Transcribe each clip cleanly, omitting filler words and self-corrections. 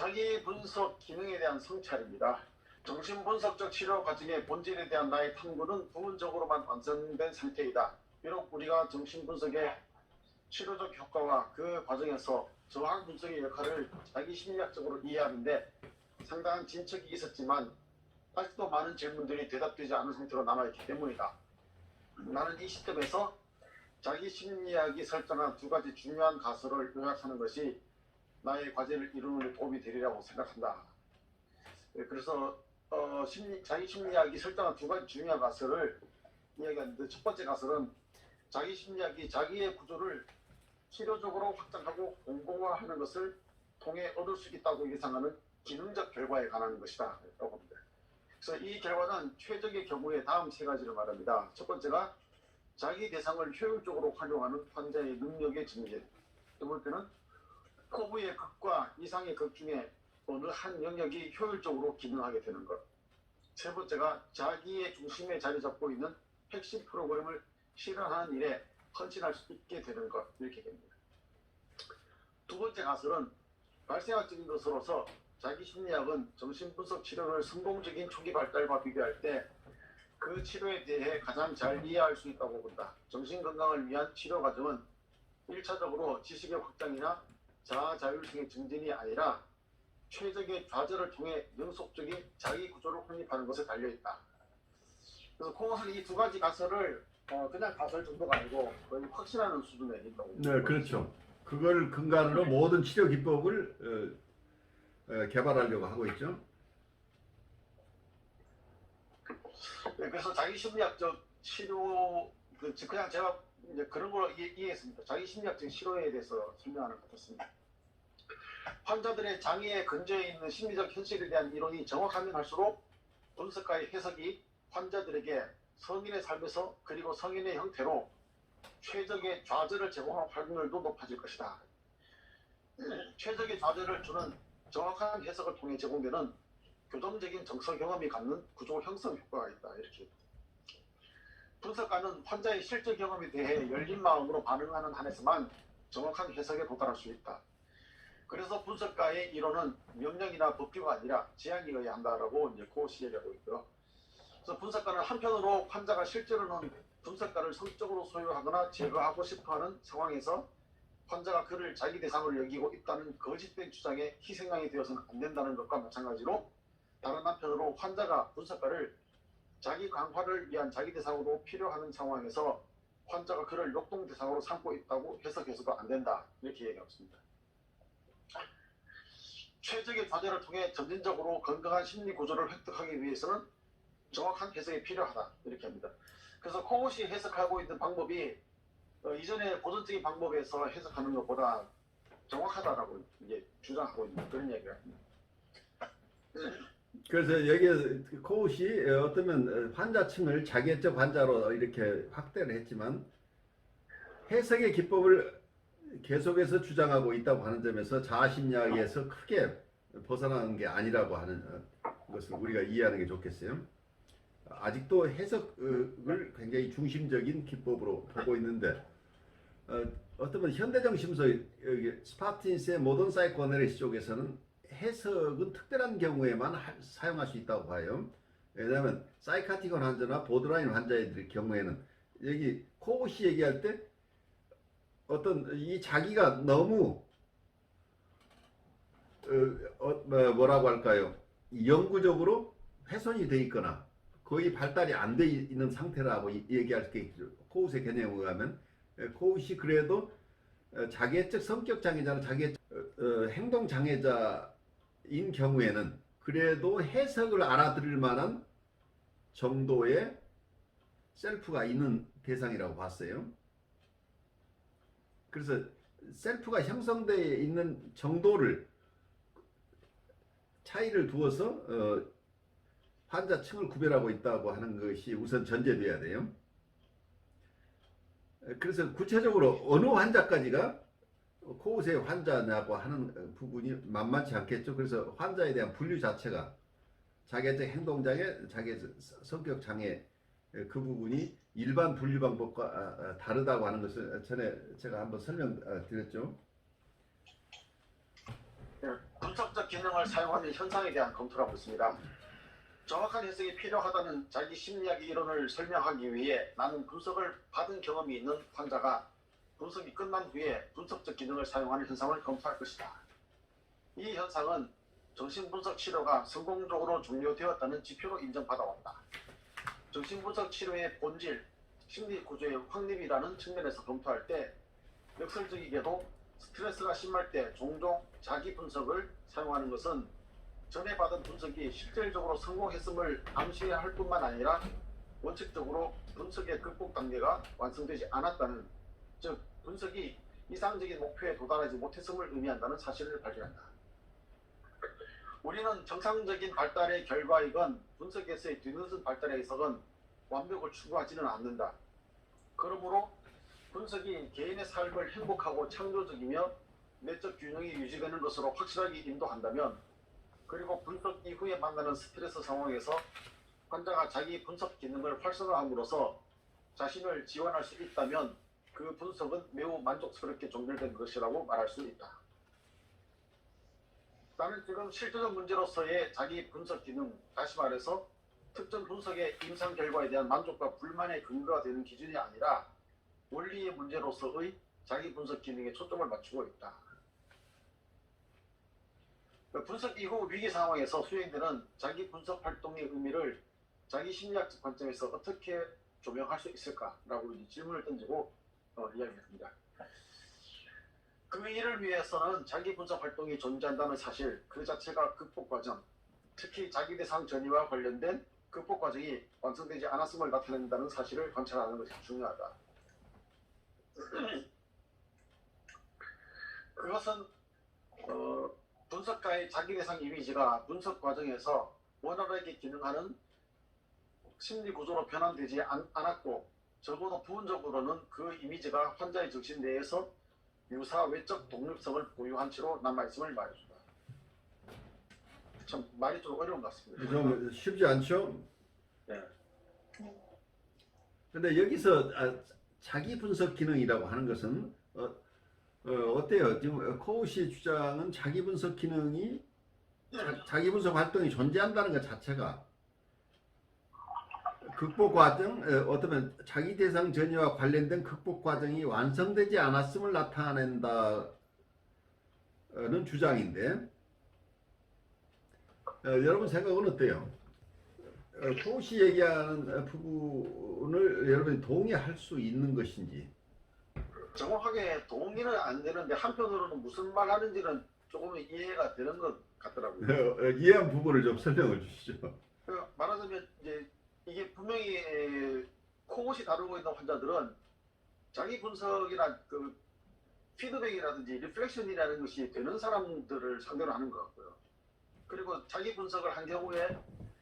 자기 분석 기능에 대한 성찰입니다. 정신분석적 치료 과정의 본질에 대한 나의 탐구는 부분적으로만 완성된 상태이다. 비록 우리가 정신분석의 치료적 효과와 그 과정에서 저항 분석의 역할을 자기 심리학적으로 이해하는데 상당한 진척이 있었지만 아직도 많은 질문들이 대답되지 않은 상태로 남아있기 때문이다. 나는 이 시점에서 자기 심리학이 설정한 두 가지 중요한 가설을 요약하는 것이 나의 과제를 이루는 데 도움이 되리라고 생각한다. 그래서 자기 심리학이 설정한 두 가지 중요한 가설을 이야기하는데, 첫 번째 가설은 자기 심리학이 자기의 구조를 치료적으로 확장하고 공고화하는 것을 통해 얻을 수 있다고 예상하는 기능적 결과에 관한 것이다 라고 합니다. 그래서 이 결과는 최적의 경우에 다음 세 가지를 말합니다. 첫 번째가 자기 대상을 효율적으로 활용하는 환자의 능력의 증진. 두 번째는 코브의 극과 이상의 극 중에 어느 한 영역이 효율적으로 기능하게 되는 것. 세 번째가 자기의 중심에 자리 잡고 있는 핵심 프로그램을 실현하는 일에 헌신할 수 있게 되는 것. 이렇게 됩니다. 두 번째 가설은 발생학적인 것으로서 자기 심리학은 정신분석 치료를 성공적인 초기 발달과 비교할 때 그 치료에 대해 가장 잘 이해할 수 있다고 본다. 정신건강을 위한 치료 과정은 1차적으로 지식의 확장이나 자아 자율성의 증진이 아니라 최적의 좌절을 통해 영속적인 자기 구조를 확립하는 것에 달려있다. 그래서 콩은 이 두 가지 가설을 그냥 가설 정도가 아니고 거의 확신하는 수준에 있다고. 네, 그렇죠. 그걸 근간으로 모든 치료 기법을 개발하려고 하고 있죠. 네, 그래서 자기 심리학적 치료, 그냥 제가 이제 그런 걸로 이해했습니다. 자기 심리학적 치료에 대해서 설명하는 것 같았습니다. 환자들의 장애에 근저에 있는 심리적 현실에 대한 이론이 정확하면 할수록 분석가의 해석이 환자들에게 성인의 삶에서 그리고 성인의 형태로 최적의 좌절을 제공할 확률도 높아질 것이다. 최적의 좌절을 주는 정확한 해석을 통해 제공되는 교정적인 정서 경험이 갖는 구조 형성 효과가 있다. 이렇게. 분석가는 환자의 실제 경험에 대해 열린 마음으로 반응하는 한에서만 정확한 해석에 도달할 수 있다. 그래서 분석가의 이론은 명령이나 법규가 아니라 제안이어야 한다라고 이제 코시 얘기하고 있고요. 그래서 분석가는 한편으로 환자가 실제로는 분석가를 성적으로 소유하거나 제거하고 싶어하는 상황에서 환자가 그를 자기 대상으로 여기고 있다는 거짓된 주장에 희생양이 되어서는 안 된다는 것과 마찬가지로, 다른 한편으로 환자가 분석가를 자기 강화를 위한 자기 대상으로 필요하는 상황에서 환자가 그를 역동 대상으로 삼고 있다고 해석해서도 안 된다. 이렇게 얘기하고 있습니다. 최적의 좌절을 통해 점진적으로 건강한 심리 구조를 획득하기 위해서는 정확한 해석이 필요하다. 이렇게 합니다. 그래서 코봇이 해석하고 있는 방법이 이전의 고전적인 방법에서 해석하는 것보다 정확하다라고 이제 주장하고 있는 그런 얘기가 합니다. 그래서 여기에 코웃이 어쩌면 환자층을 자기애적 환자로 이렇게 확대를 했지만 해석의 기법을 계속해서 주장하고 있다고 하는 점에서 자아심리학에서 크게 벗어나는 게 아니라고 하는 것을 우리가 이해하는 게 좋겠어요. 아직도 해석을 굉장히 중심적인 기법으로 보고 있는데, 어쩌면 현대정신서 스파틴스의 모던 사이코애널리시스 쪽에서는 해석은 특별한 경우에만 사용할 수 있다고 봐요. 왜냐하면 사이카틱한 환자나 보드라인 환자의 경우에는 여기 코봇이 얘기할 때 어떤 이 자기가 너무 뭐라고 할까요? 영구적으로 훼손이 돼 있거나 거의 발달이 안 돼 있는 상태라고 얘기할 수 있죠. 코웃의 개념에 의하면 코웃이 그래도 자기애적 성격 장애자나 자기애적 행동 장애자인 경우에는 그래도 해석을 알아들을 만한 정도의 셀프가 있는 대상이라고 봤어요. 그래서 셀프가 형성되어 있는 정도를 차이를 두어서 환자층을 구별하고 있다고 하는 것이 우선 전제돼야 돼요. 그래서 구체적으로 어느 환자까지가 코웃의 환자냐고 하는 부분이 만만치 않겠죠. 그래서 환자에 대한 분류 자체가 자기애적 행동장애, 자기애적 성격장애 그 부분이 일반 분류 방법과 다르다고 하는 것을 전에 제가 한번 설명드렸죠. 분석적 기능을 사용하는 현상에 대한 검토를 하고 있습니다. 정확한 해석이 필요하다는 자기 심리학의 이론을 설명하기 위해 나는 분석을 받은 경험이 있는 환자가 분석이 끝난 후에 분석적 기능을 사용하는 현상을 검토할 것이다. 이 현상은 정신분석 치료가 성공적으로 종료되었다는 지표로 인정받아왔다. 정신분석 치료의 본질, 심리 구조의 확립이라는 측면에서 검토할 때 역설적이게도 스트레스가 심할 때 종종 자기 분석을 사용하는 것은 전에 받은 분석이 실질적으로 성공했음을 암시해야 할 뿐만 아니라 원칙적으로 분석의 극복 단계가 완성되지 않았다는, 즉 분석이 이상적인 목표에 도달하지 못했음을 의미한다는 사실을 발견한다. 우리는 정상적인 발달의 결과이건 분석에서의 뒤늦은 발달의 해석은 완벽을 추구하지는 않는다. 그러므로 분석이 개인의 삶을 행복하고 창조적이며 내적 균형이 유지되는 것으로 확실하게 인도한다면, 그리고 분석 이후에 만나는 스트레스 상황에서 환자가 자기 분석 기능을 활성화함으로써 자신을 지원할 수 있다면 그 분석은 매우 만족스럽게 종결된 것이라고 말할 수 있다. 나는 지금 실제적 문제로서의 자기 분석 기능, 다시 말해서 특정 분석의 임상 결과에 대한 만족과 불만의 근거가 되는 기준이 아니라 원리의 문제로서의 자기 분석 기능에 초점을 맞추고 있다. 분석 이후 위기 상황에서 수행되는 자기 분석 활동의 의미를 자기 심리학적 관점에서 어떻게 조명할 수 있을까라고 질문을 던지고 이야기합니다. 그 일을 위해서는 자기 분석 활동이 존재한다는 사실 그 자체가 극복 과정, 특히 자기 대상 전이와 관련된 극복 과정이 완성되지 않았음을 나타낸다는 사실을 관찰하는 것이 중요하다. 그것은 분석가의 자기 대상 이미지가 분석 과정에서 원활하게 기능하는 심리 구조로 변환되지 않았고, 적어도 부분적으로는 그 이미지가 환자의 정신 내에서 유사 외적 독립성을 보유한 채로 남아있음을 말해준다. 참 말이 좀 어려운 것 같습니다. 좀 쉽지 않죠? 네. 근데 여기서 자기 분석 기능이라고 하는 것은 어때요? 지금 코우시 주장은 자기 분석 기능이 자기 분석 활동이 존재한다는 것 자체가 극복 과정, 어쩌면 자기 대상 전이와 관련된 극복 과정이 완성되지 않았음을 나타낸다는 주장인데, 여러분 생각은 어때요? 코우시 얘기하는 부분을 여러분이 동의할 수 있는 것인지? 정확하게 동의는 안 되는데 한편으로는 무슨 말 하는지는 조금 이해가 되는 것 같더라고요. 이해한 부분을 좀 설명을 주시죠. 말하자면 이제 이게 분명히 코곳이 다루고 있는 환자들은 자기 분석이나 그 피드백이라든지 리플렉션이라는 것이 되는 사람들을 상대로 하는 것 같고요. 그리고 자기 분석을 한 경우에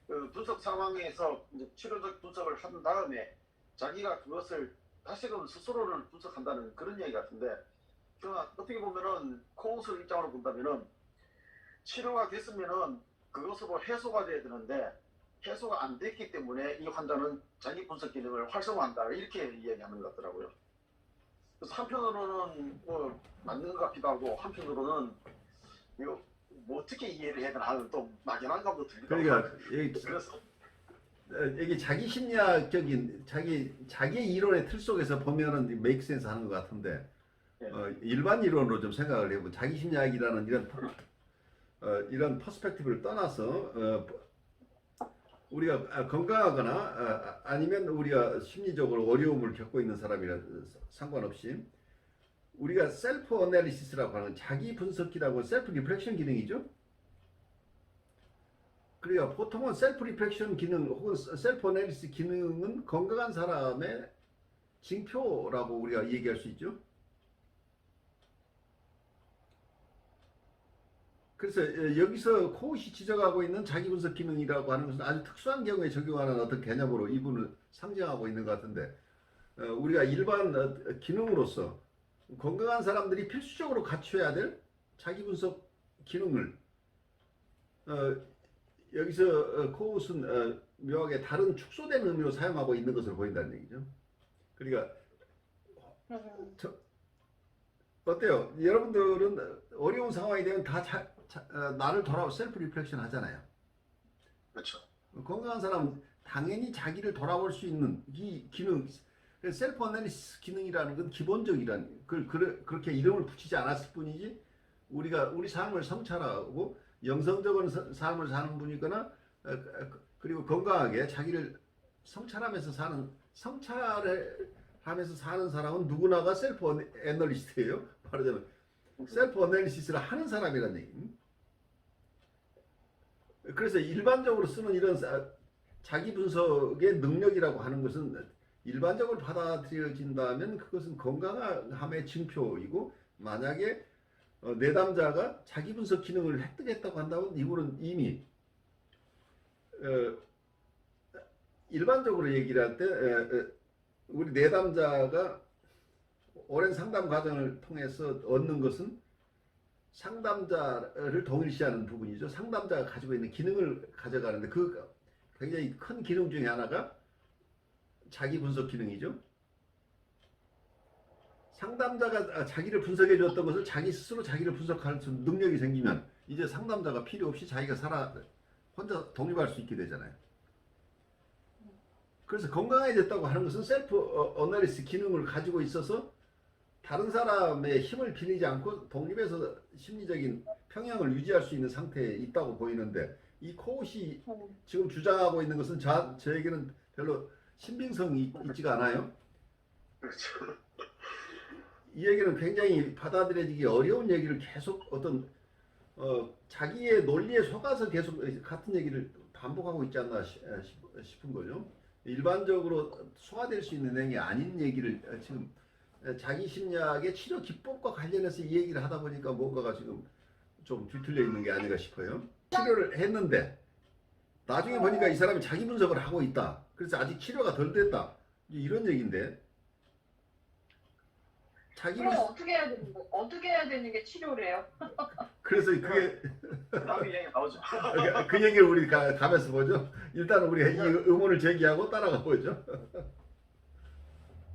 그 분석 상황에서 이제 치료적 분석을 한 다음에 자기가 그것을 다시금 스스로를 분석한다는 그런 얘기 같은데, 어떻게 보면은 코웃을 입장으로 본다면은 치료가 됐으면은 그것으로 해소가 돼야 되는데 해소가 안 됐기 때문에 이 환자는 자기 분석 기능을 활성화한다 이렇게 이야기하는 것 같더라고요. 그래서 한편으로는 뭐 맞는 것 같기도 하고 한편으로는 이거 뭐 어떻게 이해를 해야 되나 하는 또 막연한 감도 들기도 하고. 그러니까 그래서 이게 자기 심리학적인 자기 이론의 틀 속에서 보면은 메이크 센스 하는 것 같은데, 일반 이론으로 좀 생각을 해보면 자기 심리학이라는 이런 퍼스펙티브를 떠나서 우리가 건강하거나 아니면 우리가 심리적으로 어려움을 겪고 있는 사람이라 상관없이 우리가 셀프 어널리시스라고 하는 자기 분석기라고 셀프 리플렉션 기능이죠. 그러니까 보통은 셀프 리플렉션 기능 혹은 셀프 어널리시스 기능은 건강한 사람의 징표라고 우리가 얘기할 수 있죠. 그래서 여기서 코웃이 지적하고 있는 자기 분석 기능이라고 하는 것은 아주 특수한 경우에 적용하는 어떤 개념으로 이분을 상정하고 있는 것 같은데, 우리가 일반 기능으로서 건강한 사람들이 필수적으로 갖춰야 될 자기 분석 기능을 여기서 코웃은 묘하게 다른 축소된 의미로 사용하고 있는 것으로 보인다는 얘기죠. 그러니까 어때요? 여러분들은 어려운 상황이 되면 다 나를 돌아 셀프 리플렉션 하잖아요. 그렇죠. 건강한 사람은 당연히 자기를 돌아볼 수 있는 이 기능, 셀프 어널리시스 기능이라는 건 기본적이란 그렇게 이름을 붙이지 않았을 뿐이지 우리가 우리 삶을 성찰하고 영성적인 삶을 사는 분이거나 그리고 건강하게 자기를 성찰을 하면서 사는 사람은 누구나가 셀프 애널리스트예요. 말하자면 셀프 어널리시스를 하는 사람이라는 얘기. 그래서 일반적으로 쓰는 이런 자기 분석의 능력이라고 하는 것은 일반적으로 받아들여진다면 그것은 건강함의 징표이고, 만약에 내담자가 자기 분석 기능을 획득했다고 한다면 이분은 이미 일반적으로 얘기를 할 때 우리 내담자가 오랜 상담 과정을 통해서 얻는 것은 상담자를 동일시하는 부분이죠. 상담자가 가지고 있는 기능을 가져가는데 그 굉장히 큰 기능 중에 하나가 자기 분석 기능이죠. 상담자가 자기를 분석해 줬던 것을 자기 스스로 자기를 분석할 수 있는 능력이 생기면 이제 상담자가 필요 없이 자기가 혼자 독립할 수 있게 되잖아요. 그래서 건강해졌다고 하는 것은 셀프 어널리시스 기능을 가지고 있어서 다른 사람의 힘을 빌리지 않고 독립해서 심리적인 평형을 유지할 수 있는 상태에 있다고 보이는데, 이 코웃이 지금 주장하고 있는 것은 저에게는 별로 신빙성이 있지가 않아요. 그렇죠. 이 얘기는 굉장히 받아들여지기 어려운 얘기를 계속 어떤 자기의 논리에 속아서 계속 같은 얘기를 반복하고 있지 않나 싶은 거죠. 일반적으로 소화될 수 있는 내용이 아닌 얘기를 지금 자기 심리학의 치료 기법과 관련해서 이 얘기를 하다 보니까 뭔가가 지금 좀 뒤틀려 있는 게 아닌가 싶어요. 치료를 했는데 나중에 보니까 이 사람이 자기 분석을 하고 있다. 그래서 아직 치료가 덜 됐다. 이런 얘기인데. 그럼 어떻게 해야 되는 게 치료래요? 그래서 그게 다음 얘기 나오죠. 그 얘기를 우리 가면서 보죠. 일단 우리가 이 의문을 제기하고 따라가 보죠.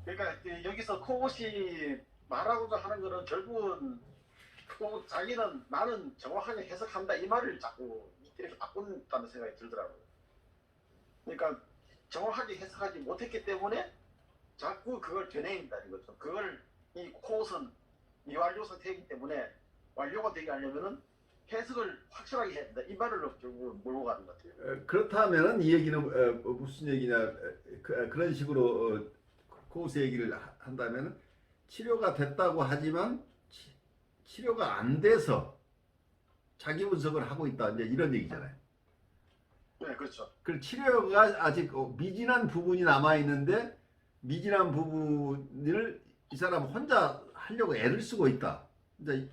그러니까 여기서 코웃이 말하고자 하는 거는 결국은 자기는 나는 정확하게 해석한다 이 말을 자꾸 이렇게 바꾼다는 생각이 들더라고요. 그러니까 정확하게 해석하지 못했기 때문에 자꾸 그걸 되뇌인다는 거죠. 그걸 이 코웃은 미완료 상태이기 때문에 완료가 되게 하려면은 해석을 확실하게 해야 된다. 이 말을 결국 몰고 가는 것 같아요. 그렇다면은 이 얘기는 무슨 얘기냐, 그런 식으로 코웃의 얘기를 한다면은 치료가 됐다고 하지만 치료가 안 돼서 자기 분석을 하고 있다, 이제 이런 얘기잖아요. 네, 그렇죠. 그 치료가 아직 미진한 부분이 남아 있는데 미진한 부분을 이 사람 혼자 하려고 애를 쓰고 있다. 이제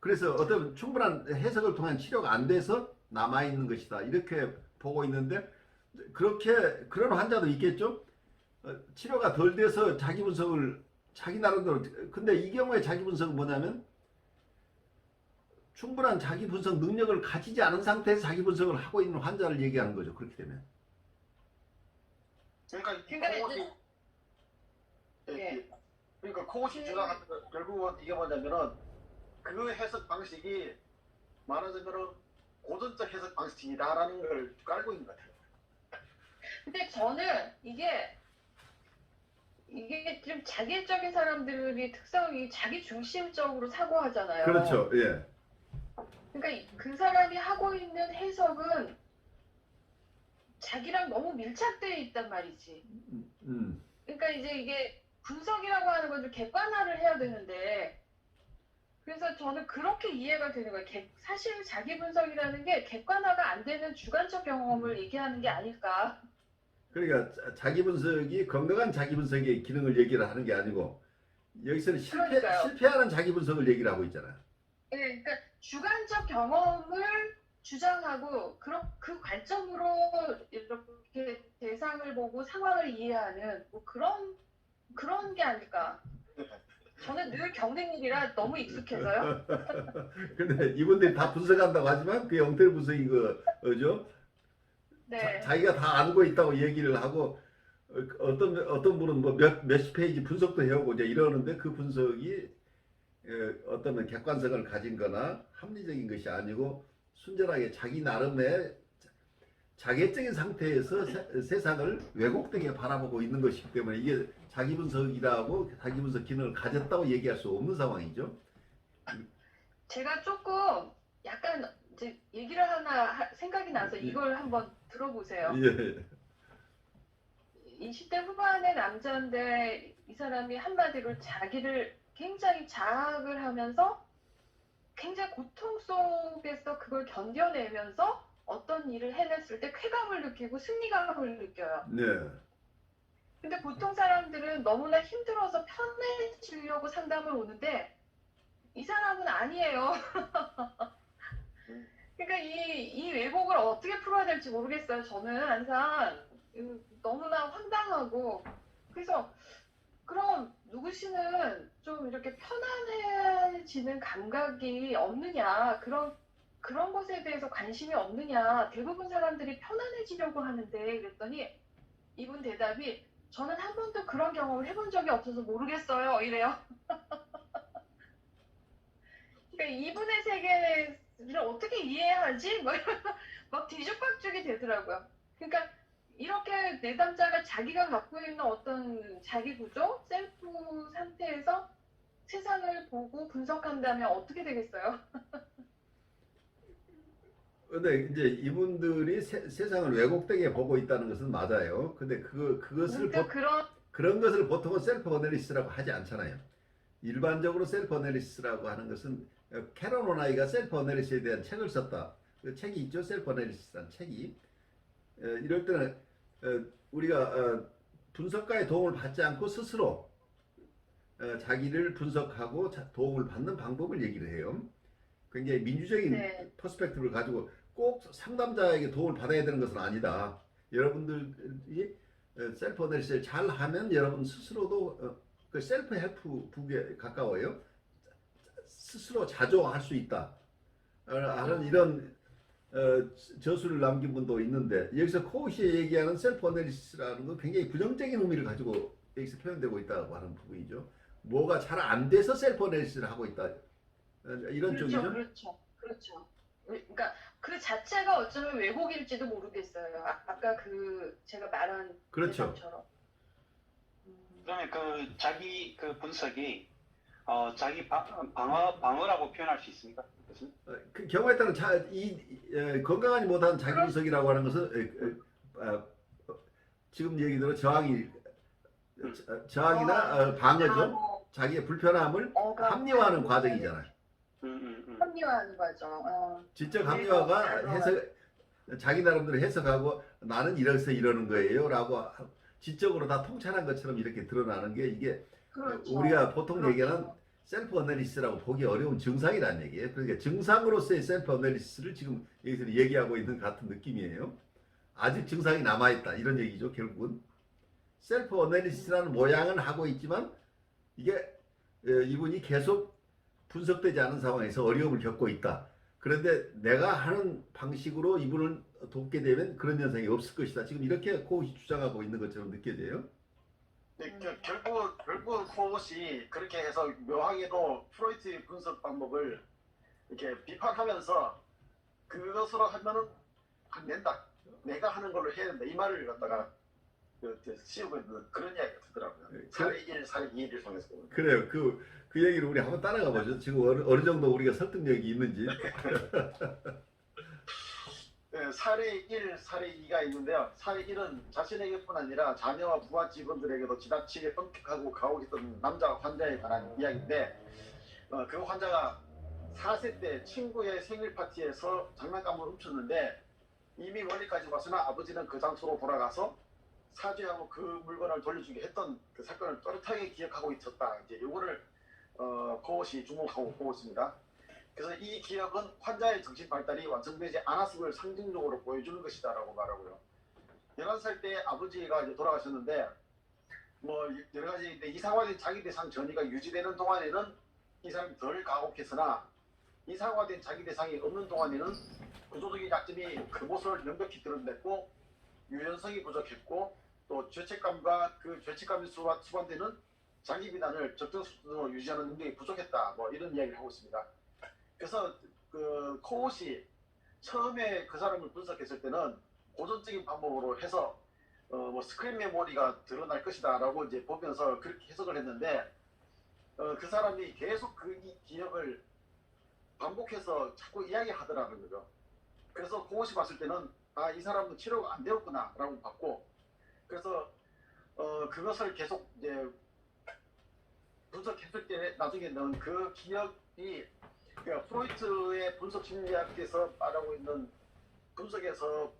그래서 어떤 충분한 해석을 통한 치료가 안 돼서 남아 있는 것이다. 이렇게 보고 있는데, 그런 환자도 있겠죠. 치료가 덜 돼서 자기 분석을 자기 나름대로. 근데 이 경우에 자기 분석은 뭐냐면 충분한 자기 분석 능력을 가지지 않은 상태에서 자기 분석을 하고 있는 환자를 얘기하는 거죠. 그렇게 되면. 그러니까 그러니까 그러니까 코웃이 주장하는 거 결국은 이게 뭐냐면은 그 해석 방식이 말하자면은 고전적 해석 방식이다라는 걸 깔고 있는 것 같아요. 근데 저는 이게 좀 자기적인 사람들이 특성이 자기 중심적으로 사고하잖아요. 그렇죠. 예. 그러니까 그 사람이 하고 있는 해석은 자기랑 너무 밀착되어 있단 말이지. 그러니까 이제 이게 분석이라고 하는 건 좀 객관화를 해야 되는데, 그래서 저는 그렇게 이해가 되는 거예요. 사실 자기 분석이라는 게 객관화가 안 되는 주관적 경험을 얘기하는 게 아닐까. 그러니까 자기 분석이 건강한 자기 분석의 기능을 얘기를 하는 게 아니고 여기서는 실패하는 자기 분석을 얘기를 하고 있잖아요. 네, 그러니까 주관적 경험을 주장하고 그 관점으로 이렇게 대상을 보고 상황을 이해하는 뭐 그런 게 아닐까. 저는 늘 겪는 일이라 너무 익숙해서요. 근데 이분들이 다 분석한다고 하지만 그 엉터리 분석이 그죠? 네. 자기가 다 알고 있다고 얘기를 하고 어떤 분은 뭐 몇십 페이지 분석도 해오고 이제 이러는데 그 분석이 어떤 객관성을 가진 거나 합리적인 것이 아니고 순전하게 자기 나름의 자객적인 상태에서 세상을 왜곡되게 바라보고 있는 것이기 때문에 이게 자기 분석이라고 자기 분석 기능을 가졌다고 얘기할 수 없는 상황이죠. 제가 조금 약간 이제 얘기를 하나 생각이 나서 이걸 한번 들어보세요. 예. 20대 후반의 남자인데 이 사람이 한마디로 자기를 굉장히 자학을 하면서 굉장히 고통 속에서 그걸 견뎌내면서 어떤 일을 해냈을 때 쾌감을 느끼고 승리감을 느껴요. 네. 근데 보통 사람들은 너무나 힘들어서 편해지려고 상담을 오는데 이 사람은 아니에요. 그러니까 이 왜곡을 어떻게 풀어야 될지 모르겠어요. 저는 항상 너무나 황당하고 그래서 그럼 누구씨는 좀 이렇게 편안해지는 감각이 없느냐 그런 것에 대해서 관심이 없느냐 대부분 사람들이 편안해지려고 하는데 그랬더니 이분 대답이 저는 한 번도 그런 경험을 해본 적이 없어서 모르겠어요 이래요. 그러니까 이분의 세계를 어떻게 이해해야 하지? 뭐 이러면서 막 뒤죽박죽이 되더라고요. 그러니까 이렇게 내담자가 자기가 갖고 있는 어떤 자기 구조, 셀프 상태에서 세상을 보고 분석한다면 어떻게 되겠어요? 근데 이제 이분들이 세상을 왜곡되게 보고 있다는 것은 맞아요. 근데 그것을 그러니까 그런 것을 보통은 셀프 어널리시스라고 하지 않잖아요. 일반적으로 셀프 어널리시스라고 하는 것은 캐런 오나이가 셀프 어널리시스에 대한 책을 썼다. 그 책이 있죠. 셀프 어널리시스라는 책이. 이럴 때는 우리가 분석가의 도움을 받지 않고 스스로 자기를 분석하고 도움을 받는 방법을 얘기를 해요. 굉장히 민주적인 네. 퍼스펙티브를 가지고 꼭 상담자에게 도움을 받아야 되는 것은 아니다. 여러분들이 셀프 어널리시스를 잘 하면 여러분 스스로도 그 셀프 헬프 북에 가까워요. 스스로 자조할 수 있다. 하는 이런 저술을 남긴 분도 있는데 여기서 코우시에 얘기하는 셀프 어널리시스라는 건 굉장히 부정적인 의미를 가지고 여기서 표현되고 있다고 하는 부분이죠. 뭐가 잘 안 돼서 셀프 어널리시스를 하고 있다. 이런 그렇죠, 쪽이죠. 그렇죠. 그러니까 그 자체가 어쩌면 왜곡일지도 모르겠어요. 아까 그 제가 말한 그렇죠. 대답처럼. 그러면 그 자기 그 분석이 자기 방어라고 표현할 수 있습니까? 그 경우에 따른 건강하지 못한 자기 분석이라고 하는 것은 지금 얘기대로 저항이나 방어죠. 자기의 불편함을 합리화하는 과정이잖아요. 합리화하는 과정. 지적 합리화가 자기 나름대로 해석하고 나는 이래서 이러는 거예요 라고 지적으로 다 통찰한 것처럼 이렇게 드러나는 게 이게 그렇죠. 우리가 보통 얘기하는 셀프 어널리시스라고 보기 어려운 증상이라는 얘기예요. 그러니까 증상으로서의 셀프 어널리시스를 지금 여기서 얘기하고 있는 같은 느낌이에요. 아직 증상이 남아있다 이런 얘기죠. 결국은 셀프 어널리시스라는 모양은 하고 있지만 이게 이분이 계속 분석되지 않은 상황에서 어려움을 겪고 있다. 그런데 내가 하는 방식으로 이분을 돕게 되면 그런 현상이 없을 것이다. 지금 이렇게 코우시 주장하고 있는 것처럼 느껴져요. 네, 결국 코우시 그렇게 해서 묘하게도 프로이트의 분석 방법을 이렇게 비판하면서 그것으로 하면은 안 된다. 내가 하는 걸로 해야 된다. 이 말을 갖다가 씌우고 있는 그런 이야기가 되더라고요. 사례 1, 사례 2를 통해서 보면. 그래요. 그 얘기를 우리 한번 따라가 보죠. 지금 어느 정도 우리가 설득력이 있는지. 네, 사례 1, 사례 2가 있는데요. 사례 1은 자신에게뿐 아니라 자녀와 부하 직원들에게도 지나치게 엄격하고 가혹했던 남자 환자에 관한 이야기인데 그 환자가 4세 때 친구의 생일 파티에서 장난감을 훔쳤는데 이미 멀리까지 왔으나 아버지는 그 장소로 돌아가서 사죄하고 그 물건을 돌려주게 했던 그 사건을 또렷하게 기억하고 있었다. 이제 요거를 코엇이 주목하고 보고 있습니다. 그래서 이 기억은 환자의 정신 발달이 완성되지 않았음을 상징적으로 보여주는 것이다라고 말하고요. 11살 때 아버지가 이제 돌아가셨는데 뭐 여러 가지 이상화된 자기 대상 전이가 유지되는 동안에는 이 사람이 덜 가혹했으나 이상화된 자기 대상이 없는 동안에는 구조적인 약점이 그 모습을 명백히 드러냈고 유연성이 부족했고 또 죄책감과 그 죄책감이 수반되는 자기 비난을 적정 수준으로 유지하는 능력이 부족했다. 뭐 이런 이야기를 하고 있습니다. 그래서 그 코옷이 처음에 그 사람을 분석했을 때는 고전적인 방법으로 해서 뭐 스크린 메모리가 드러날 것이다라고 이제 보면서 그렇게 해석을 했는데 그 사람이 계속 그 기억을 반복해서 자꾸 이야기하더라는 거죠. 그래서 코옷이 봤을 때는 아, 이 사람은 치료가 안 되었구나라고 봤고, 그래서 그것을 계속 이제 분석했을 때 나중에는 그 기억이 그러니까 프로이트의 분석 심리학에서 말하고 있는 분석에서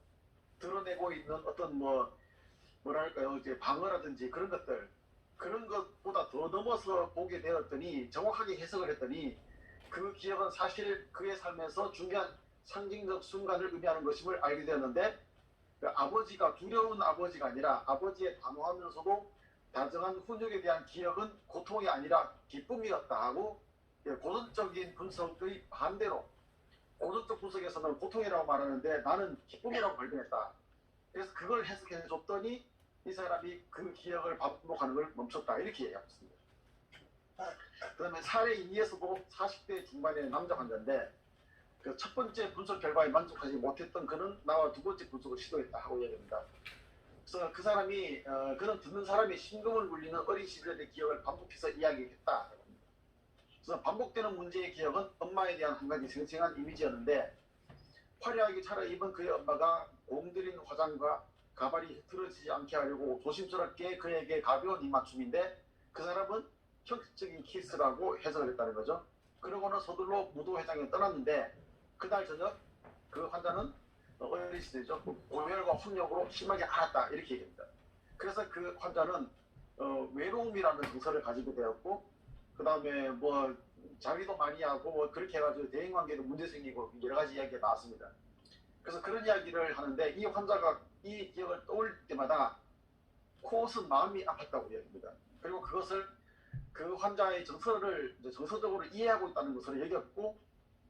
드러내고 있는 어떤 뭐랄까요 이제 방어라든지 그런 것들 그런 것보다 더 넘어서 보게 되었더니 정확하게 해석을 했더니 그 기억은 사실 그의 삶에서 중요한 상징적 순간을 의미하는 것임을 알게 되었는데 그 아버지가 두려운 아버지가 아니라 아버지의 단호하면서도 다정한 훈육에 대한 기억은 고통이 아니라 기쁨이었다 하고 고전적인 분석의 반대로 고전적 분석에서는 고통이라고 말하는데 나는 기쁨이라고 발견했다. 그래서 그걸 해석해 줬더니 이 사람이 그 기억을 반복하는 걸 멈췄다. 이렇게 얘기하고 있습니다. 그 다음에 사례 2에서도 40대 중반의 남자 환자인데 그 첫 번째 분석 결과에 만족하지 못했던 그는 나와 두 번째 분석을 시도했다 하고 얘기합니다. 그래서 그 사람이 그는 듣는 사람이 심금을 울리는 어린 시절의 기억을 반복해서 이야기했다. 그래서 반복되는 문제의 기억은 엄마에 대한 한 가지 생생한 이미지였는데 화려하게 차려입은 그의 엄마가 공들인 화장과 가발이 흐트러지지 않게 하려고 조심스럽게 그에게 가벼운 입맞춤인데 그 사람은 형식적인 키스라고 해석을 했다는 거죠. 그러고는 서둘러 무도회장에 떠났는데 그날 저녁 그 환자는 어린 시절이죠. 고열과 폭력으로 심하게 앓았다 이렇게 얘기합니다. 그래서 그 환자는 외로움이라는 정서를 가지게 되었고 그 다음에 뭐 자위도 많이 하고 뭐 그렇게 해가지고 대인관계도 문제 생기고 여러 가지 이야기가 나왔습니다. 그래서 그런 이야기를 하는데 이 환자가 이 기억을 떠올릴 때마다 코옷은 마음이 아팠다고 이야기합니다. 그리고 그것을 그 환자의 정서를 정서적으로 이해하고 있다는 것으로 여겼고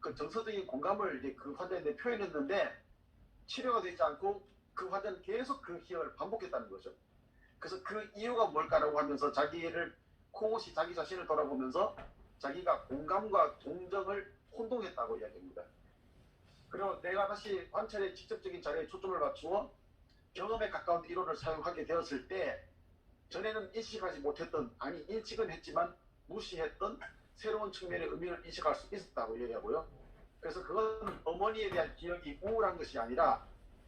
그 정서적인 공감을 이제 그 환자한테 표현했는데 치료가 되지 않고 그 환자는 계속 그 기억을 반복했다는 거죠. 그래서 그 이유가 뭘까라고 하면서 자기를 코옷이 자기 자신을 돌아보면서 자기가 공감과 동정을 혼동했다고 이야기합니다. 그리고 내가 다시 관찰의 직접적인 자리에 초점을 맞추어 경험에 가까운 이론을 사용하게 되었을 때 전에는 인식하지 못했던 아니 인식은 했지만 무시했던 새로운 측면의 의미를 인식할 수 있었다고 얘기하고요. 그래서 그건 어머니에 대한 기억이 우울한 것이 아니라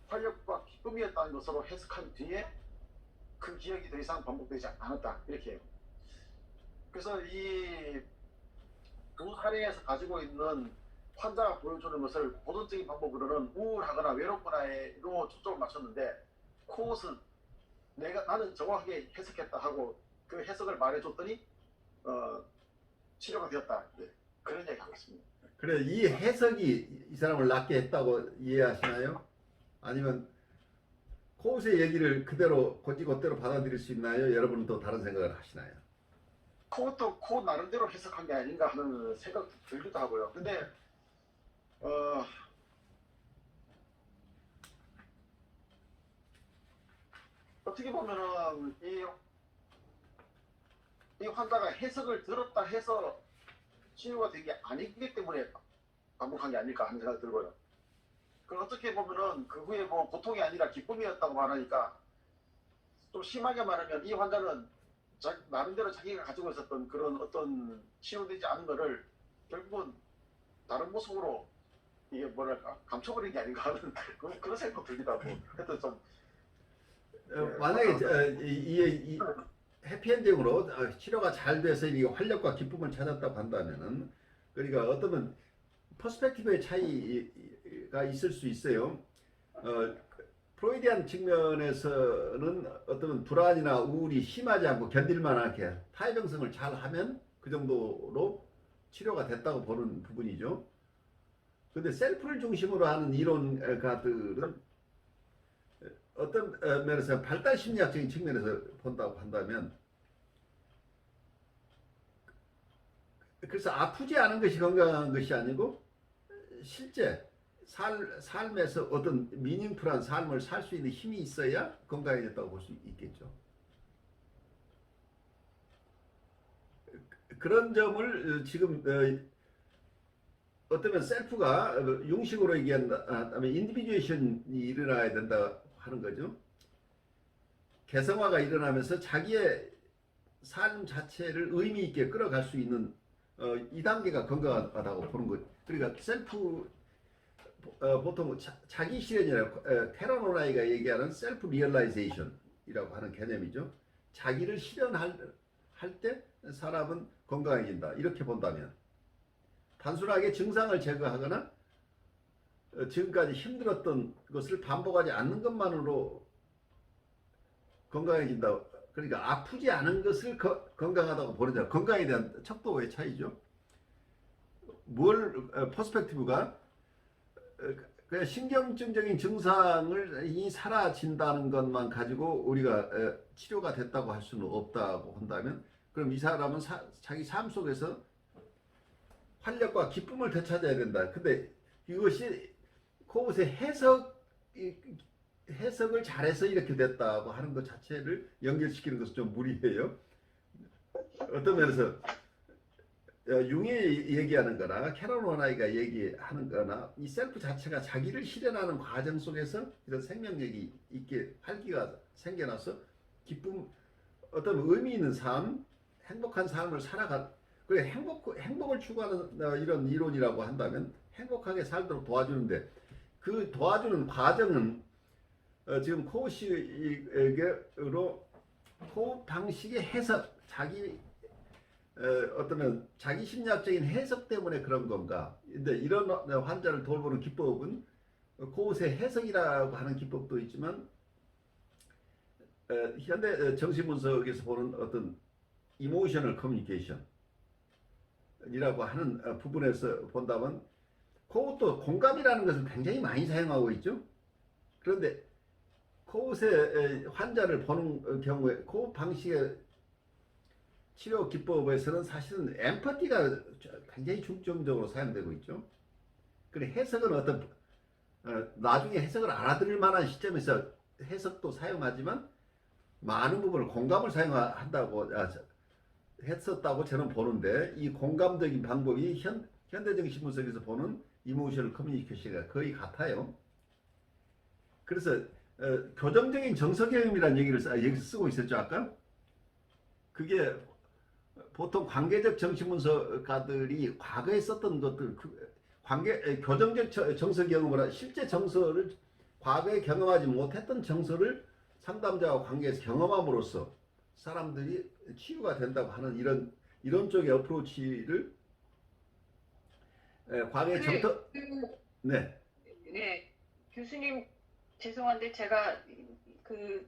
활력과 기쁨이었다는 것으로 해석한 뒤에 그 기억이 더 이상 반복되지 않았다 이렇게 해요. 그래서 이 두 사례에서 가지고 있는 환자가 보여주는 것을 고전적인 방법으로는 우울하거나 외롭거나로 초점을 맞췄는데 코옷은 나는 정확하게 해석했다 하고 그 해석을 말해줬더니 치료가 되었다. 네. 그런 얘기 하고 있습니다. 그래 이 해석이 이 사람을 낫게 했다고 이해하시나요? 아니면 코웃의 얘기를 그대로 곧대로 받아들일 수 있나요? 여러분은 또 다른 생각을 하시나요? 그것도 코 나름대로 해석한 게 아닌가 하는 생각도 들기도 하고요. 근데 어떻게 보면은 이 환자가 해석을 들었다 해서 치유가 된 게 아니기 때문에 반복한 게 아닐까 하는 생각이 들고요. 그럼 어떻게 보면은 그 후에 뭐 고통이 아니라 기쁨이었다고 말하니까 좀 심하게 말하면 이 환자는 나름대로 자기가 가지고 있었던 그런 어떤 치유되지 않은 거를 결국은 다른 모습으로 이게 뭐랄까 감춰버린 게 아닌가 하는 그런 생각 들기도 하고 하여튼 좀 만약에 이 해피엔딩으로 치료가 잘 돼서 이 활력과 기쁨을 찾았다고 한다면은 그러니까 어쩌면 퍼스펙티브의 차이가 있을 수 있어요. 프로이디안 측면에서는 어떤 불안이나 우울이 심하지 않고 견딜만하게 타협병성을 잘 하면 그 정도로 치료가 됐다고 보는 부분이죠. 근데 셀프를 중심으로 하는 이론가들은 어떤 면에서 발달 심리학적인 측면에서 본다고 한다면 그래서 아프지 않은 것이 건강한 것이 아니고 실제 삶에서 어떤 미닝풀한 삶을 살 수 있는 힘이 있어야 건강해졌다고 볼 수 있겠죠. 그런 점을 지금 어쩌면 셀프가 용식으로 얘기한다면 인디비듀에이션이 일어나야 된다 하는 거죠. 개성화가 일어나면서 자기의 삶 자체를 의미 있게 끌어갈 수 있는 이 단계가 건강하다고 보는 거죠. 그러니까 셀프 보통 자기 실현이라고 캐런 오나이가 얘기하는 셀프 리얼라이제이션이라고 하는 개념이죠. 자기를 실현할 때 사람은 건강해진다. 이렇게 본다면 단순하게 증상을 제거하거나 지금까지 힘들었던 것을 반복하지 않는 것만으로 건강해진다. 그러니까 아프지 않은 것을 건강하다고 보는 건강에 대한 척도의 차이죠. 퍼스펙티브가 그냥 신경증적인 증상이 사라진다는 것만 가지고 우리가 치료가 됐다고 할 수는 없다고 한다면, 그럼 이 사람은 자기 삶 속에서 활력과 기쁨을 되찾아야 된다. 근데 이것이 코웃의 해석을 잘해서 이렇게 됐다고 하는 것 자체를 연결시키는 것은 좀 무리해요. 어떤 면에서 융이 얘기하는 거나 캐런 오나이가 얘기하는 거나 이 셀프 자체가 자기를 실현하는 과정 속에서 이런 생명력이 있게 활기가 생겨나서 기쁨, 어떤 의미 있는 삶, 행복한 삶을 그래 행복을 추구하는 이런 이론이라고 한다면 행복하게 살도록 도와주는데, 그 도와주는 과정은 지금 코웃식으로 코웃 방식의 해석, 어떠면 자기 심리학적인 해석 때문에 그런 건가? 근데 이런 환자를 돌보는 기법은 코웃의 해석이라고 하는 기법도 있지만 현대 정신분석에서 보는 어떤 이모셔널 커뮤니케이션이라고 하는 부분에서 본다면 코웃도 공감이라는 것을 굉장히 많이 사용하고 있죠. 그런데 코웃의 환자를 보는 경우에 코웃 방식의 치료 기법에서는 사실은 엠퍼티가 굉장히 중점적으로 사용되고 있죠. 그래 해석은 나중에 해석을 알아들을 만한 시점에서 해석도 사용하지만 많은 부분을 공감을 사용한다고 했었다고 저는 보는데, 이 공감적인 방법이 현대적인 신분석에서 보는 이모셔널 커뮤니케이션과 거의 같아요. 그래서 교정적인 정서 경험이라는 얘기를 여기서 쓰고 있었죠 아까. 그게 보통 관계적 정신분석가들이 과거에 썼던 것들, 교정적 정서 경험을, 실제 정서를 과거에 경험하지 못했던 정서를 상담자와 관계에서 경험함으로써 사람들이 치유가 된다고 하는 이런 쪽의 어프로치를 과거의 네. 네, 교수님 죄송한데 제가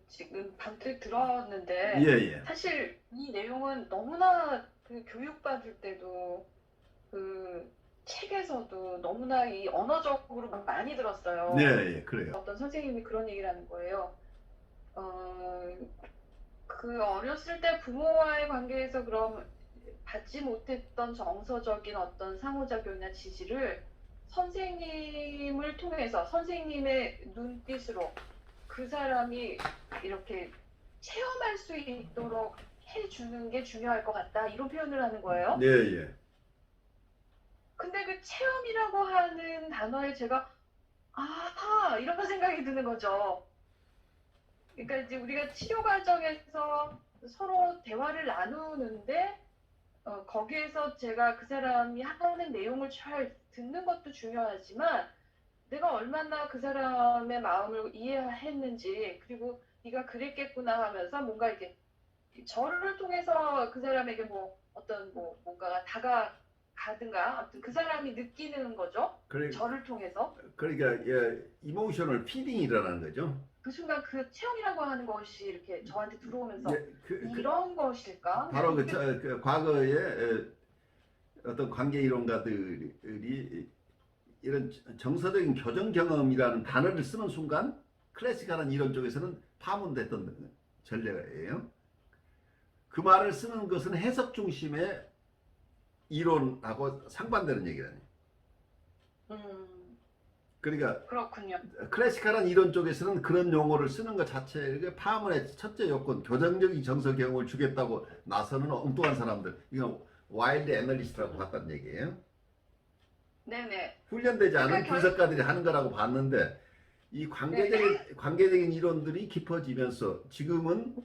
지금 방금 들었는데 예. 사실 이 내용은 너무나 교육받을 때도 책에서도 너무나 이 언어적으로 많이 들었어요. 네, 그래요. 어떤 선생님이 그런 얘기를 하는 거예요. 어렸을 때 부모와의 관계에서 그럼 받지 못했던 정서적인 어떤 상호작용이나 지지를 선생님을 통해서 선생님의 눈빛으로 그 사람이 이렇게 체험할 수 있도록 해주는 게 중요할 것 같다, 이런 표현을 하는 거예요. 예. 근데 그 체험이라고 하는 단어에 제가 아하 이런 생각이 드는 거죠. 그러니까 이제 우리가 치료 과정에서 서로 대화를 나누는데 거기에서 제가 그 사람이 하는 내용을 잘 듣는 것도 중요하지만 내가 얼마나 그 사람의 마음을 이해했는지, 그리고 네가 그랬겠구나 하면서 뭔가 이렇게 저를 통해서 그 사람에게 뭔가가 다가가든가 아무튼 그 사람이 느끼는 거죠. 저를 통해서. 그러니까 이모셔널 피딩이 일어나는 거죠. 그 순간 그 체험이라고 하는 것이 이렇게 저한테 들어오면서 이런 것일까? 바로 그 과거에 어떤 관계 이론가들이 이런 정서적인 교정 경험이라는 단어를 쓰는 순간 클래식한 이론 쪽에서는 파문됐던 전례예요. 그 말을 쓰는 것은 해석 중심의 이론하고 상반되는 얘기라니. 그러니까 그렇군요. 클래식한 이론 쪽에서는 그런 용어를 쓰는 것 자체가 파문의 첫째 요건, 교정적인 정서 경험을 주겠다고 나서는 엉뚱한 사람들, 이건 와일드 애널리스트라고 봤다는 얘기예요. 네네. 훈련되지 않은 그러니까 분석가들이 하는 거라고 봤는데 이 관계적인 이론들이 깊어지면서 지금은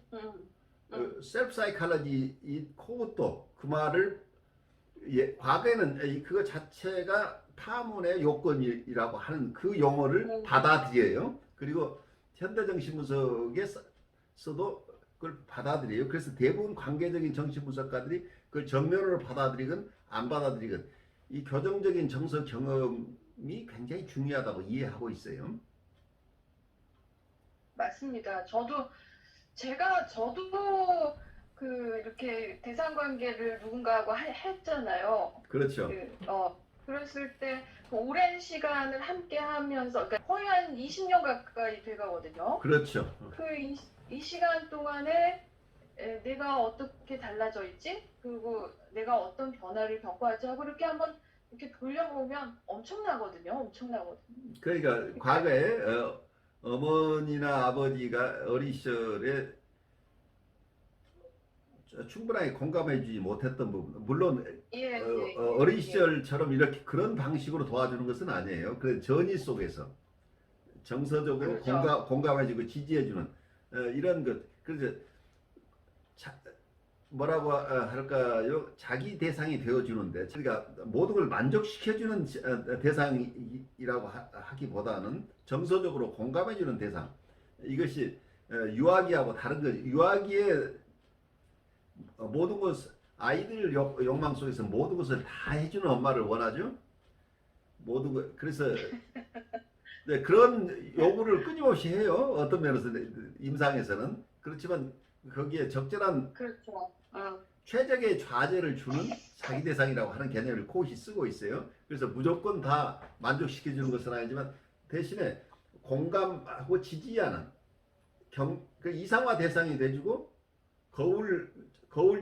셀프 사이칼러지 이 그것도 그 말을 과거에는 그거 자체가 파문의 요건이라고 하는 그 용어를 받아들여요. 그리고 현대정신분석에서도 그걸 받아들여요. 그래서 대부분 관계적인 정신분석가들이 그걸 정면으로 받아들이건 안 받아들이건 이 교정적인 정서 경험이 굉장히 중요하다고 이해하고 있어요. 맞습니다. 저도 그 이렇게 대상 관계를 누군가하고 했잖아요. 그렇죠. 그랬을 때그 오랜 시간을 함께 하면서, 그러니까 거의 한 20년 가까이 돼가거든요. 그렇죠. 이 시간 동안에 내가 어떻게 달라져 있지? 그리고 내가 어떤 변화를 겪어야지 하고 이렇게 한번 이렇게 돌려보면 엄청나거든요. 그러니까 과거에 어머니나 아버지가 어린 시절에 충분하게 공감해주지 못했던 부분, 물론 어린 시절처럼 이렇게 그런 방식으로 도와주는 것은 아니에요. 그 전이 속에서 정서적으로 그렇죠. 공감해주고 지지해주는 이런 것. 그래서 뭐라고 할까요? 자기 대상이 되어주는데, 그러니까 모든 걸 만족시켜주는 대상이라고 하기보다는 정서적으로 공감해주는 대상. 이것이 유아기하고 다른 거. 유아기에 모든 것, 아이들 욕망 속에서 모든 것을 다 해주는 엄마를 원하죠. 모든 것. 그래서 네, 그런 요구를 끊임없이 해요. 어떤 면에서 임상에서는. 그렇지만 거기에 적절한 그렇죠. 최적의 좌절을 주는 사기 대상이라고 하는 개념을 코웃이 쓰고 있어요. 그래서 무조건 다 만족시켜주는 것은 아니지만 대신에 공감하고 지지하는 그 이상화 대상이 돼주고 거울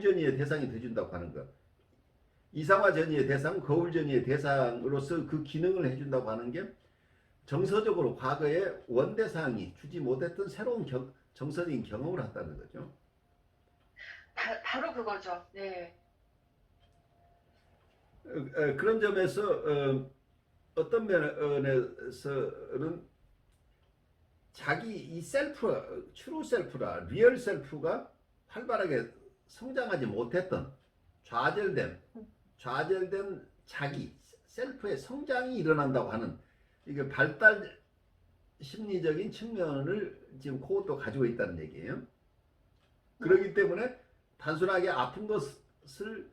전이의 대상이 돼준다고 하는 것. 이상화 전이의 대상, 거울 전이의 대상으로서 그 기능을 해준다고 하는 게 정서적으로 과거에 원대상이 주지 못했던 새로운 정서적인 경험을 한다는 거죠. 바로 그거죠. 네. 그런 점에서 어떤 면에서는 자기 이 셀프, 트루 셀프라, 리얼 셀프가 활발하게 성장하지 못했던 좌절된 자기 셀프의 성장이 일어난다고 하는 이게 발달 심리적인 측면을 지금 코웃도 가지고 있다는 얘기예요. 그렇기 때문에 단순하게 아픈 것을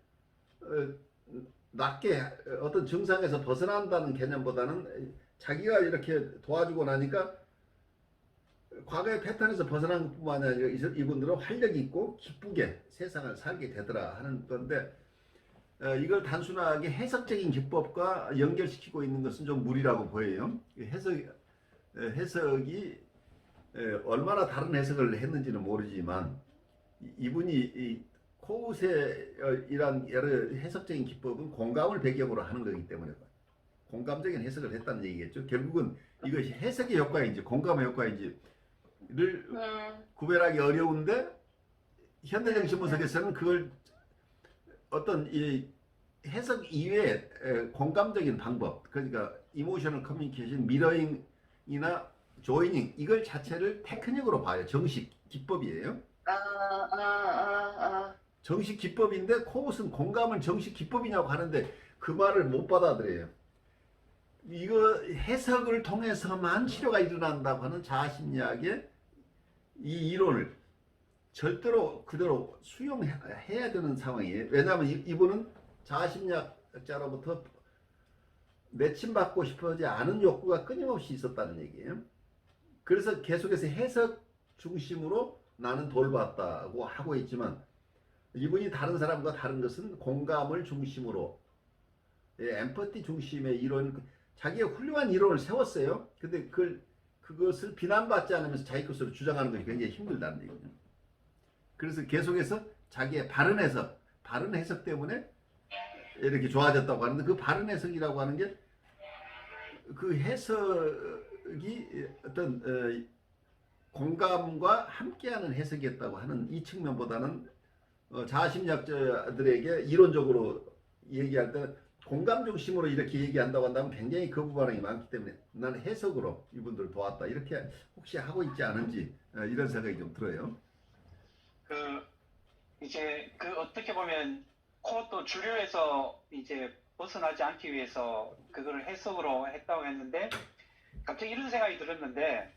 낫게 어떤 증상에서 벗어난다는 개념보다는 자기가 이렇게 도와주고 나니까 과거의 패턴에서 벗어난 것뿐만 아니라 이분들은 활력 있고 기쁘게 세상을 살게 되더라 하는 건데, 이걸 단순하게 해석적인 기법과 연결시키고 있는 것은 좀 무리라고 보여요. 해석이 얼마나 다른 해석을 했는지는 모르지만 이분이 이 코웃의 이런 여러 해석적인 기법은 공감을 배경으로 하는 거기 때문에 공감적인 해석을 했다는 얘기겠죠. 결국은 이것이 해석의 효과인지 공감의 효과인지를 구별하기 어려운데 현대정신분석에서는 그걸 어떤 이 해석 이외의 공감적인 방법, 그러니까 이모셔널 커뮤니케이션, 미러잉이나 조이닝, 이걸 자체를 테크닉으로 봐요. 정식 기법이에요. 정식 기법인데 코웃은 공감을 정식 기법이냐고 하는데 그 말을 못 받아들여요. 이거 해석을 통해서만 치료가 일어난다고 하는 자아심리학의 이 이론을 절대로 그대로 수용해야 되는 상황이에요. 왜냐하면 이분은 자아심리학자로부터 내침받고 싶어하지 않은 욕구가 끊임없이 있었다는 얘기예요. 그래서 계속해서 해석 중심으로 나는 돌봤다고 하고 있지만 이분이 다른 사람과 다른 것은 공감을 중심으로 엠퍼티 중심의 이론, 자기가 훌륭한 이론을 세웠어요. 근데 그것을 비난받지 않으면서 자기 것으로 주장하는 것이 굉장히 힘들다는 얘기죠. 그래서 계속해서 자기의 바른 해석 때문에 이렇게 좋아졌다고 하는데, 그 바른 해석이라고 하는 게 그 해석이 어떤 공감과 함께하는 해석이었다고 하는 이 측면보다는 자아심리학자들에게 이론적으로 얘기할 때는 공감 중심으로 이렇게 얘기한다고 한다면 굉장히 거부 반응이 많기 때문에 나는 해석으로 이분들을 도왔다 이렇게 혹시 하고 있지 않은지 이런 생각이 좀 들어요. 그 이제 그 어떻게 보면 코도 주류에서 이제 벗어나지 않기 위해서 그거를 해석으로 했다고 했는데 갑자기 이런 생각이 들었는데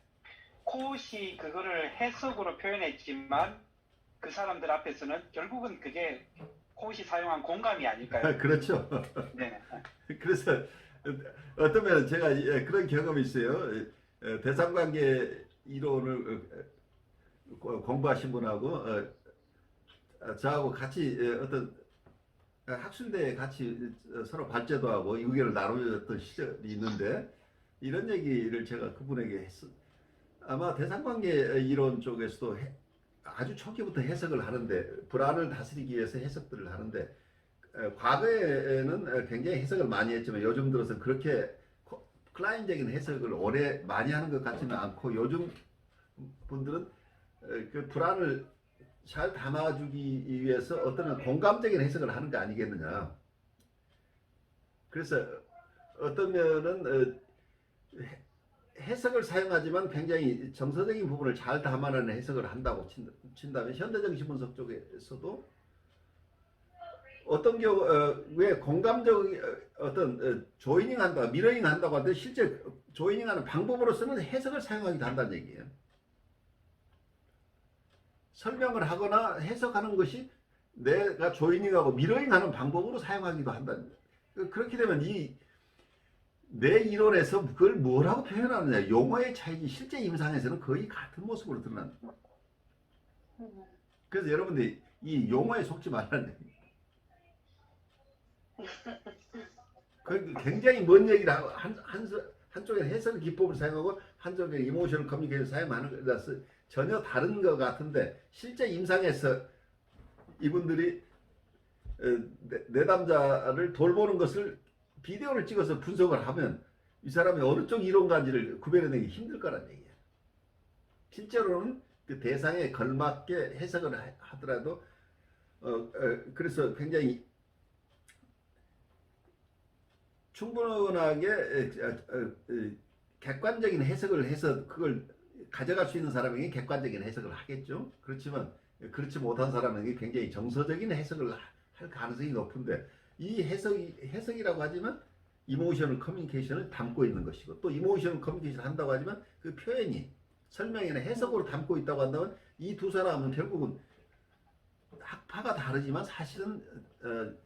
코엇이 그거를 해석으로 표현했지만 그 사람들 앞에서는 결국은 그게 코엇이 사용한 공감이 아닐까요? 그렇죠. 네. 그래서 어떤 면은 제가 그런 경험이 있어요. 대상관계 이론을 공부하신 분하고 저하고 같이 어떤 학술대에 같이 서로 발제도 하고 의견을 나누었던 시절이 있는데 이런 얘기를 제가 그분에게 했어. 아마 대상관계 이론 쪽에서도 아주 초기부터 해석을 하는데 불안을 다스리기 위해서 해석들을 하는데 과거에는 굉장히 해석을 많이 했지만 요즘 들어서 그렇게 클라인적인 해석을 오래 많이 하는 것 같지는 않고 요즘 분들은 그 불안을 잘 담아주기 위해서 어떤 공감적인 해석을 하는 거 아니겠느냐. 그래서 어떤 면은 해석을 사용하지만 굉장히 정서적인 부분을 잘 담아내는 해석을 한다고 친다면 현대정신분석 쪽에서도 어떤 경우에 공감적 어떤 조이닝 한다, 미러잉 한다고 하는데 실제 조이닝 하는 방법으로서는 해석을 사용하기도 한다는 얘기예요. 설명을 하거나 해석하는 것이 내가 조이닝하고 미러잉하는 방법으로 사용하기도 한다는 거예요. 그렇게 되면 내 이론에서 그걸 뭐라고 표현하느냐 용어의 차이지 실제 임상에서는 거의 같은 모습으로 드러난다. 그래서 여러분들이 이 용어에 속지 말라는 얘기예요. 굉장히 먼 얘기를 하고 한쪽에 해석 기법을 사용하고 한쪽에 이모셔널 커뮤니케이션을 사용하는 것에서 전혀 다른 것 같은데 실제 임상에서 이분들이 내담자를 돌보는 것을 비디오를 찍어서 분석을 하면 이 사람이 어느 쪽 이론가인지를 구별해내기 힘들 거란 얘기예요. 실제로는 그 대상에 걸맞게 해석을 하더라도 그래서 굉장히 충분하게 객관적인 해석을 해서 그걸 가져갈 수 있는 사람에게 객관적인 해석을 하겠죠. 그렇지만 그렇지 못한 사람에게 굉장히 정서적인 해석을 할 가능성이 높은데 이 해석이라고 하지만 이모셔널 커뮤니케이션을 담고 있는 것이고 또 이모셔널 커뮤니케이션을 한다고 하지만 그 표현이 설명이나 해석으로 담고 있다고 한다면 이 두 사람은 결국은 학파가 다르지만 사실은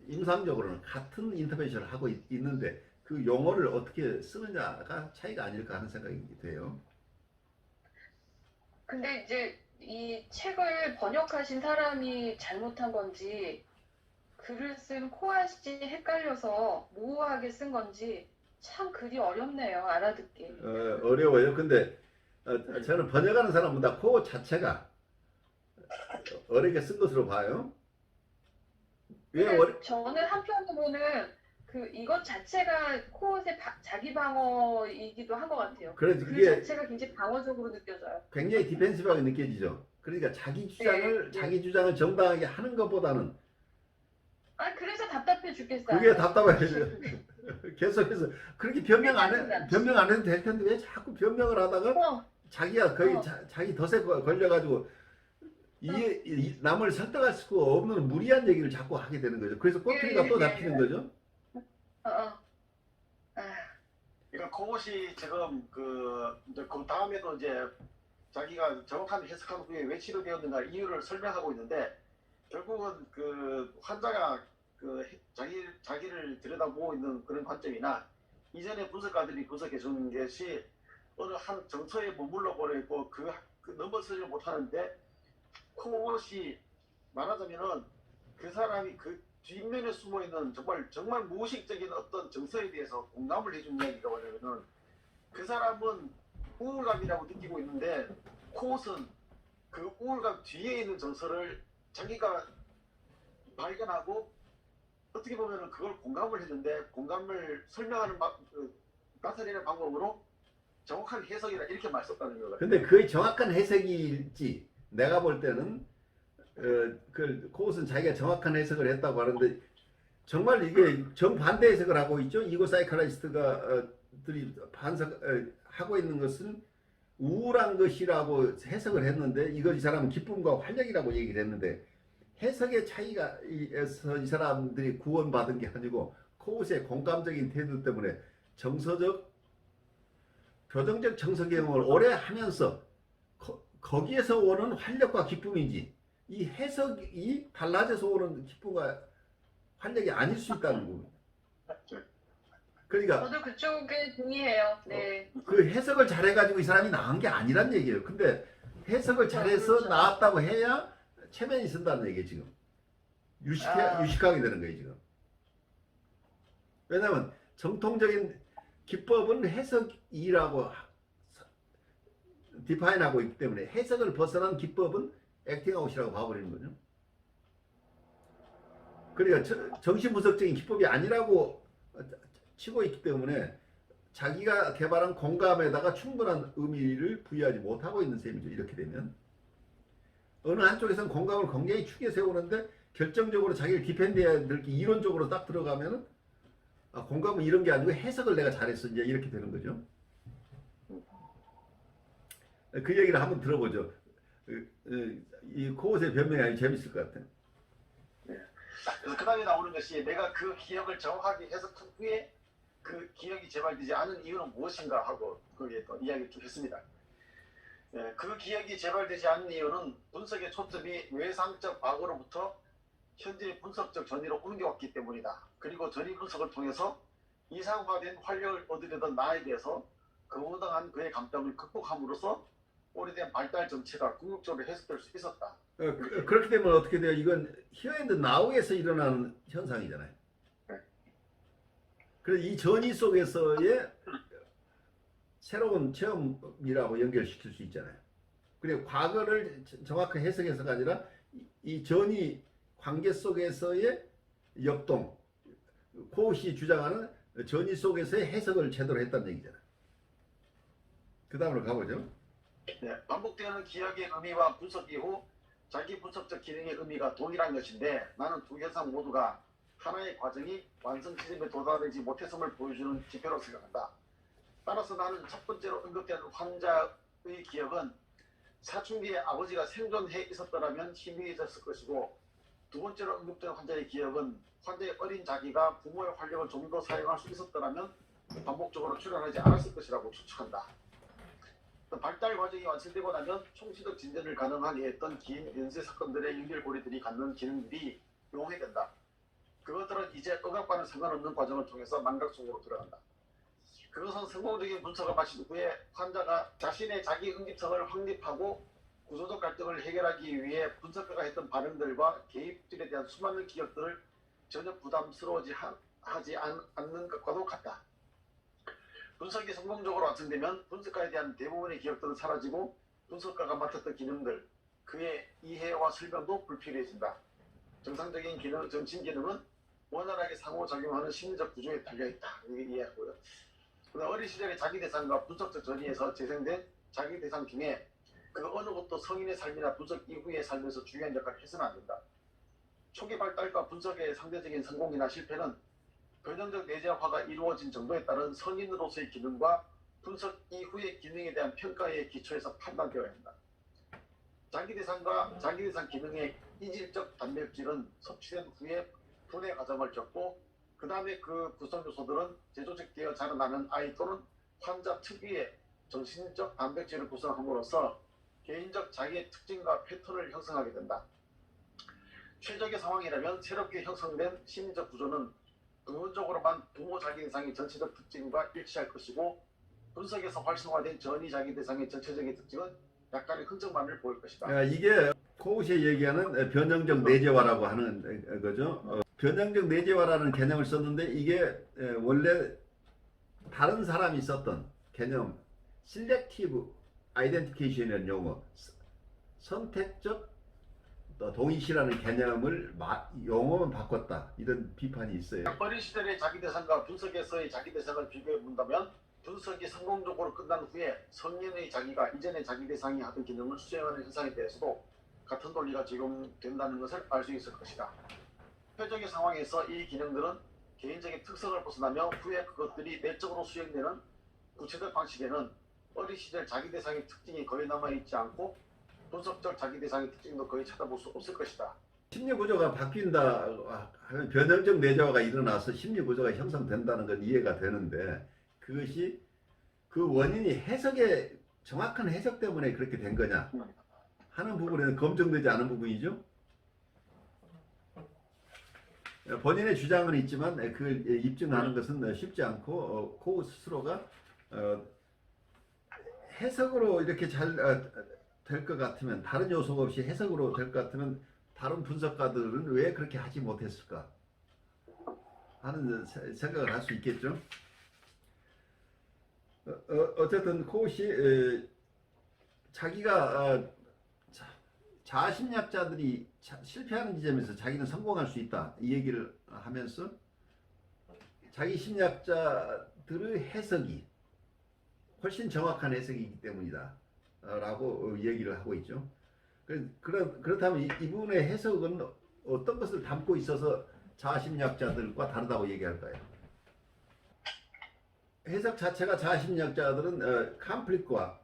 임상적으로는 같은 인터벤션을 하고 있는데 그 용어를 어떻게 쓰느냐가 차이가 아닐까 하는 생각이 돼요. 근데 이제 이 책을 번역하신 사람이 잘못한 건지 글을 쓴 코아씨 헷갈려서 모호하게 쓴 건지 참 글이 어렵네요. 알아듣기. 어려워요. 근데 저는 번역하는 사람보다 코 자체가 어렵게 쓴 것으로 봐요. 저는 한편으로는 이것 자체가 코엇의 자기 방어이기도 한 것 같아요. 그래서 그 그게 자체가 굉장히 방어적으로 느껴져요. 굉장히 디펜시브하게 느껴지죠. 그러니까 자기 주장을 정당하게 하는 것보다는 그래서 답답해 죽겠어요. 그게 답답해요. 계속해서 그렇게 변명 안 해도 될 텐데 왜 자꾸 변명을 하다가 자기가 거의 자기 덫에 걸려가지고 남을 설득할 수가 없는 무리한 얘기를 자꾸 하게 되는 거죠. 그래서 꼬투리가 또 잡히는 거죠. 그러니까 그것이 지금 이제 그 다음에도 이제 자기가 정확한 해석한 후에 왜 치료되었는가 이유를 설명하고 있는데 결국은 그 환자가 자기를 들여다보고 있는 그런 관점이나 이전에 분석가들이 분석해 준 것이 어느 한 정서에 머물러 버리고 그 넘어서지 못하는데 그것이 말하자면은 그 사람이 그 뒷면에 숨어 있는 정말 무의식적인 어떤 정서에 대해서 공감을 해준 이야기가 뭐냐면은 그 사람은 우울감이라고 느끼고 있는데 코웃은 그 우울감 뒤에 있는 정서를 자기가 발견하고 어떻게 보면은 그걸 공감을 했는데 공감을 설명하는 나타내는 방법으로 정확한 해석이라 이렇게 말 썼다는 거거든요. 근데 그게 정확한 해석일지 내가 볼 때는 그 코웃은 자기가 정확한 해석을 했다고 하는데 정말 이게 정반대 해석을 하고 있죠. 이고 사이칼리스트가 들이 하고 있는 것은 우울한 것이라고 해석을 했는데 이거 이 사람은 기쁨과 활력이라고 얘기를 했는데 해석의 차이가에서 이 사람들이 구원받은 게 아니고 코웃의 공감적인 태도 때문에 정서적 교정적 정서 경험을 오래 하면서 거기에서 오는 활력과 기쁨이지 이 해석이 달라져서 오는 기쁨과 활력이 아닐 수 있다는 겁니다. 그러니까 저도 그쪽에 동의해요. 네. 그 해석을 잘해가지고 이 사람이 나은 게 아니란 얘기예요. 근데 해석을 잘해서 그렇죠. 나았다고 해야 체면이 쓴다는 얘기예요. 지금 유식하게 되는 거예요. 지금. 왜냐하면 정통적인 기법은 해석이라고 디파인하고 있기 때문에 해석을 벗어난 기법은 액팅아웃이라고 봐버리는 거죠. 그러니까 정신분석적인 기법이 아니라고 치고 있기 때문에 자기가 개발한 공감에다가 충분한 의미를 부여하지 못하고 있는 셈이죠. 이렇게 되면 어느 한쪽에서는 공감을 굉장히 축에 세우는데 결정적으로 자기를 디펜드해야 될 게 이론적으로 딱 들어가면은 공감은 이런 게 아니고 해석을 내가 잘했어 이제 이렇게 되는 거죠. 그 얘기를 한번 들어보죠. 이 코웃의 변명이 아주 재밌을 것 같아요. 그래서 그 다음에 나오는 것이 내가 그 기억을 정확하게 해석한 후에 그 기억이 재발되지 않은 이유는 무엇인가 하고 거기에 또 이야기를 쭉 했습니다. 그 기억이 재발되지 않은 이유는 분석의 초점이 외상적 과거로부터 현재의 분석적 전이로 옮겨왔기 때문이다. 그리고 전이 분석을 통해서 이상화된 활력을 얻으려던 나에 대해서 거부당한 그의 감정을 극복함으로써 오래된 발달 정체가 궁극적으로 해석될 수 있었다. 그렇게 되면 어떻게 돼요? 이건 here and now에서 일어나는 현상이잖아요. 그래서 이 전이 속에서의 새로운 체험이라고 연결시킬 수 있잖아요. 그리고 과거를 정확하게 해석해서가 아니라 이 전이 관계 속에서의 역동, 코웃이 주장하는 전이 속에서의 해석을 제대로 했다는 얘기잖아요. 그 다음으로 가보죠. 반복되는 기억의 의미와 분석 이후 자기 분석적 기능의 의미가 동일한 것인데 나는 두 현상 모두가 하나의 과정이 완성 지점에 도달하지 못했음을 보여주는 지표로 생각한다. 따라서 나는 첫 번째로 언급된 환자의 기억은 사춘기에 아버지가 생존해 있었더라면 희미해졌을 것이고 두 번째로 언급된 환자의 기억은 환자의 어린 자기가 부모의 활력을 좀 더 사용할 수 있었더라면 반복적으로 출현하지 않았을 것이라고 추측한다. 발달 과정이 완성되고 나면 총체적 진전을 가능하게 했던 긴 연쇄 사건들의 연결고리들이 갖는 기능들이 용해된다. 그것들은 이제 억압과는 상관없는 과정을 통해서 망각 속으로 들어간다. 그것은 성공적인 분석을 마친 후에 환자가 자신의 자기 응집성을 확립하고 구조적 갈등을 해결하기 위해 분석가가 했던 반응들과 개입들에 대한 수많은 기억들을 전혀 부담스러워하지 않는 것과도 같다. 분석이 성공적으로 완성되면 분석가에 대한 대부분의 기억들은 사라지고 분석가가 맡았던 기능들, 그의 이해와 설명도 불필요해진다. 정상적인 정신 기능은 원활하게 상호작용하는 심리적 구조에 달려있다. 이렇게 이해하고요. 어린 시절의 자기 대상과 분석적 전이에서 재생된 자기 대상 중에 그 어느 것도 성인의 삶이나 분석 이후의 삶에서 중요한 역할을 해서는 안 된다. 초기 발달과 분석의 상대적인 성공이나 실패는 변형적 내재화가 이루어진 정도에 따른 성인으로서의 기능과 분석 이후의 기능에 대한 평가의 기초에서 판단되어야 한다. 자기 대상과 자기 대상 기능의 이질적 단백질은 섭취된 후에 분해 과정을 겪고 그 다음에 그 구성 요소들은 재조직되어 자라나는 아이 또는 환자 특유의 정신적 단백질을 구성함으로써 개인적 자기의 특징과 패턴을 형성하게 된다. 최적의 상황이라면 새롭게 형성된 심리적 구조는 근본적으로만 부모 자기 대상의 전체적 특징과 일치할 것이고 분석에서 활성화된 전이 자기 대상의 전체적인 특징은 약간의 흔적만을 보일 것이다. 이게 코웃이 얘기하는 변형적 내재화라고 하는 거죠. 변형적 내재화라는 개념을 썼는데 이게 원래 다른 사람이 썼던 개념 Selective Identification이라는 용어, 선택적 동일시라는 개념을 용어만 바꿨다, 이런 비판이 있어요. 어린 시절의 자기 대상과 분석에서의 자기 대상을 비교해 본다면 분석이 성공적으로 끝난 후에 성인의 자기가 이전의 자기 대상이 하던 기능을 수행하는 현상에 대해서도 같은 논리가 적용된다는 것을 알 수 있을 것이다. 표적의 상황에서 이 기능들은 개인적인 특성을 벗어나며 후에 그것들이 내적으로 수행되는 구체적 방식에는 어린 시절 자기 대상의 특징이 거의 남아있지 않고 분석적 자기 대상의 특징도 거의 찾아볼 수 없을 것이다. 심리 구조가 바뀐다 하면 변형적 내재화가 일어나서 심리 구조가 형성된다는 건 이해가 되는데 그것이 그 원인이 해석의 정확한 해석 때문에 그렇게 된 거냐 하는 부분에는 검증되지 않은 부분이죠. 본인의 주장은 있지만 그걸 입증하는 것은 쉽지 않고 코우 스스로가 해석으로 이렇게 잘 될 것 같으면 다른 요소가 없이 해석으로 될 것 같으면 다른 분석가들은 왜 그렇게 하지 못했을까 하는 생각을 할 수 있겠죠. 어쨌든 코우시 자기가 자아심리학자들이 실패하는 지점에서 자기는 성공할 수 있다 이 얘기를 하면서 자기 심리학자들의 해석이 훨씬 정확한 해석이기 때문이다 라고 얘기를 하고 있죠. 그렇다면 이분의 해석은 어떤 것을 담고 있어서 자아심리학자들과 다르다고 얘기할까요? 해석 자체가 자아심리학자들은 컴플릭트와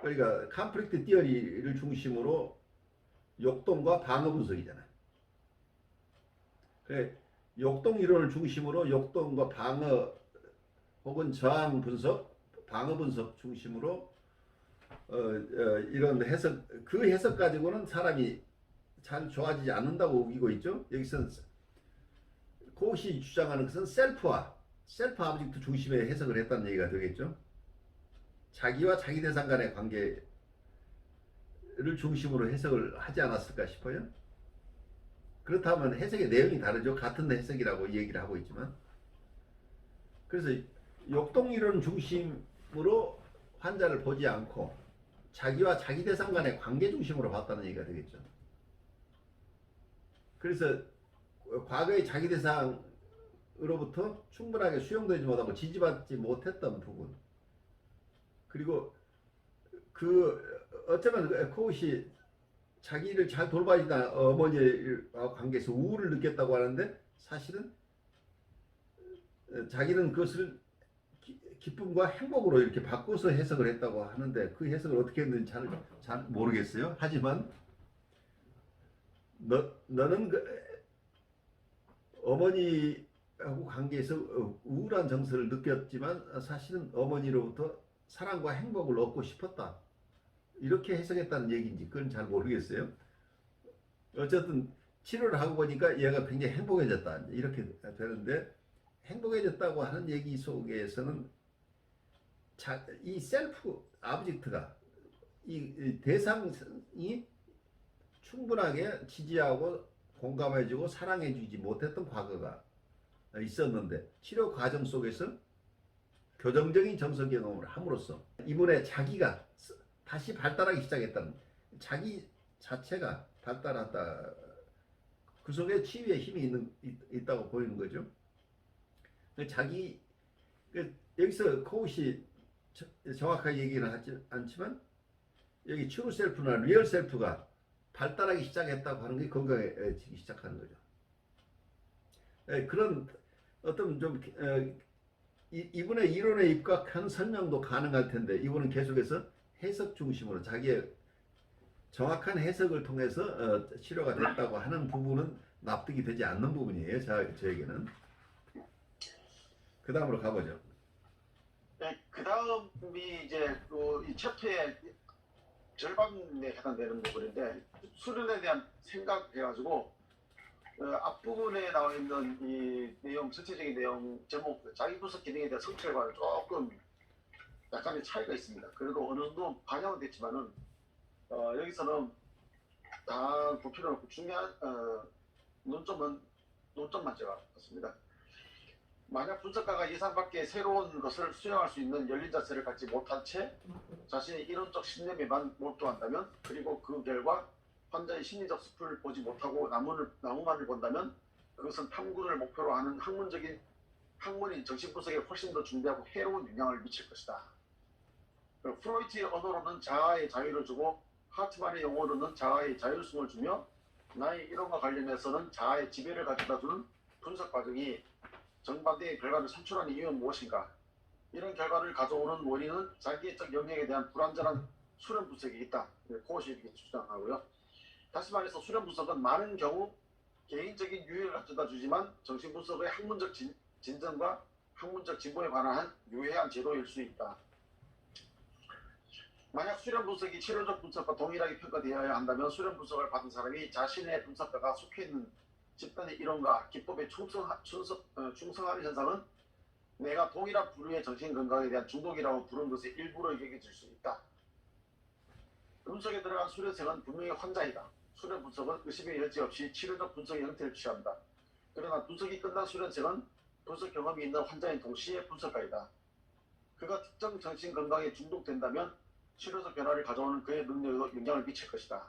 그러니까 컴플릭트 티어리를 중심으로 역동과 방어 분석이잖아요. 그래, 역동 이론을 중심으로 역동과 방어 혹은 저항 분석, 방어 분석 중심으로 이런 해석, 그 해석 가지고는 사람이 잘 좋아지지 않는다고 우기고 있죠. 여기서 코우시 주장하는 것은 셀프 아브젝트 중심의 해석을 했다는 얘기가 되겠죠. 자기와 자기 대상 간의 관계를 중심으로 해석을 하지 않았을까 싶어요. 그렇다면 해석의 내용이 다르죠. 같은 해석이라고 얘기를 하고 있지만. 그래서 역동이론 중심으로 환자를 보지 않고 자기와 자기 대상 간의 관계 중심으로 봤다는 얘기가 되겠죠. 그래서 과거의 자기 대상으로부터 충분하게 수용되지 못하고 지지받지 못했던 부분, 그리고 어쩌면 코우시 자기를 잘 돌봐주다 어머니와 관계에서 우울을 느꼈다고 하는데 사실은 자기는 그것을 기쁨과 행복으로 이렇게 바꿔서 해석을 했다고 하는데 그 해석을 어떻게 했는지 잘 모르겠어요. 하지만 너는 어머니하고 관계에서 우울한 정서를 느꼈지만 사실은 어머니로부터 사랑과 행복을 얻고 싶었다. 이렇게 해석했다는 얘기인지 그건 잘 모르겠어요. 어쨌든 치료를 하고 보니까 얘가 굉장히 행복해졌다. 이렇게 되는데 행복해졌다고 하는 얘기 속에서는 이 셀프 아브젝트가 이 대상이 충분하게 지지하고 공감해주고 사랑해주지 못했던 과거가 있었는데 치료 과정 속에서 교정적인 정서 경험을 함으로써 이분의 자기가 다시 발달하기 시작했다는, 자기 자체가 발달한다. 그 속에 치유의 힘이 있다고 보이는 거죠. 여기서 코우시 정확하게 얘기는 하지 않지만 여기 트루 셀프나 리얼 셀프가 발달하기 시작했다고 하는 게 건강해지기 시작하는 거죠. 그런 어떤 좀 이분의 이론에 입각한 설명도 가능할 텐데 이분은 계속해서 해석 중심으로 자기의 정확한 해석을 통해서 치료가 됐다고 하는 부분은 납득이 되지 않는 부분이에요. 저에게는. 그 다음으로 가보죠. 네, 그 다음이 이제 이 챕터의 절반에 해당되는 부분인데 수련에 대한 생각 해가지고 앞부분에 나와 있는 이 내용, 전체적인 내용 제목 자기 분석 기능에 대한 성찰과는 조금 약간의 차이가 있습니다. 그래도 어느 정도 반영은 됐지만은 여기서는 다 볼 필요 없고 중요한 논점만 제가 봤습니다. 만약 분석가가 예상 밖의 새로운 것을 수용할 수 있는 열린 자세를 갖지 못한 채 자신의 이론적 신념에만 몰두한다면, 그리고 그 결과 환자의 심리적 숲을 보지 못하고 나무만을 본다면 그것은 탐구를 목표로 하는 학문인 정신분석에 훨씬 더 중대하고 해로운 영향을 미칠 것이다. 프로이트의 언어로는 자아의 자유를 주고 하트만의 용어로는 자아의 자율성을 주며 나의 이론과 관련해서는 자아의 지배를 가져다주는 분석 과정이 정반대의 결과를 산출하는 이유는 무엇인가? 이런 결과를 가져오는 원인은 자기애적 영역에 대한 불완전한 수련 분석이 있다. 코엇이 이렇게 주장하고요. 다시 말해서 수련 분석은 많은 경우 개인적인 유해를 가져다 주지만 정신분석의 학문적 진전과 학문적 진보에 관한 유해한 제도일 수 있다. 만약 수련 분석이 치료적 분석과 동일하게 평가되어야 한다면 수련 분석을 받은 사람이 자신의 분석가가 속해 있는 집단의 이론과 기법에 충성하는 현상은 내가 동일한 부류의 정신건강에 대한 중독이라고 부르는 것의 일부로 여겨질 수 있다. 분석에 들어간 수련생은 분명히 환자이다. 수련 분석은 의심의 여지 없이 치료적 분석의 형태를 취한다. 그러나 분석이 끝난 수련생은 분석 경험이 있는 환자인 동시에 분석가이다. 그가 특정 정신건강에 중독된다면 치료적 변화를 가져오는 그의 능력에도 영향을 미칠 것이다.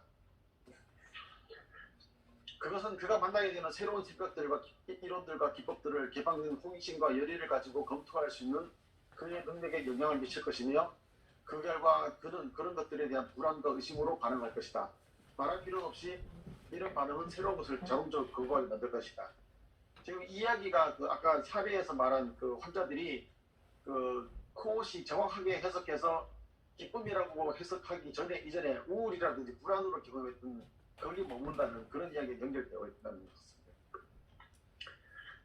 그것은 그가 만나게 되는 새로운 생각들과 이론들과 기법들을 개방된 호기심과 열의를 가지고 검토할 수 있는 그의 능력에 영향을 미칠 것이며 그 결과 그는 그런 것들에 대한 불안과 의심으로 반응할 것이다. 말할 필요 없이 이런 반응은 새로운 것을 자동적으로 근거하게 만들 것이다. 지금 이야기가 아까 사례에서 말한 그 환자들이 그 코엇이 정확하게 해석해서 기쁨이라고 해석하기 이전에 우울이라든지 불안으로 경험했던 거기 머문다는 그런 이야기에 연결되어 있다는 것입니다.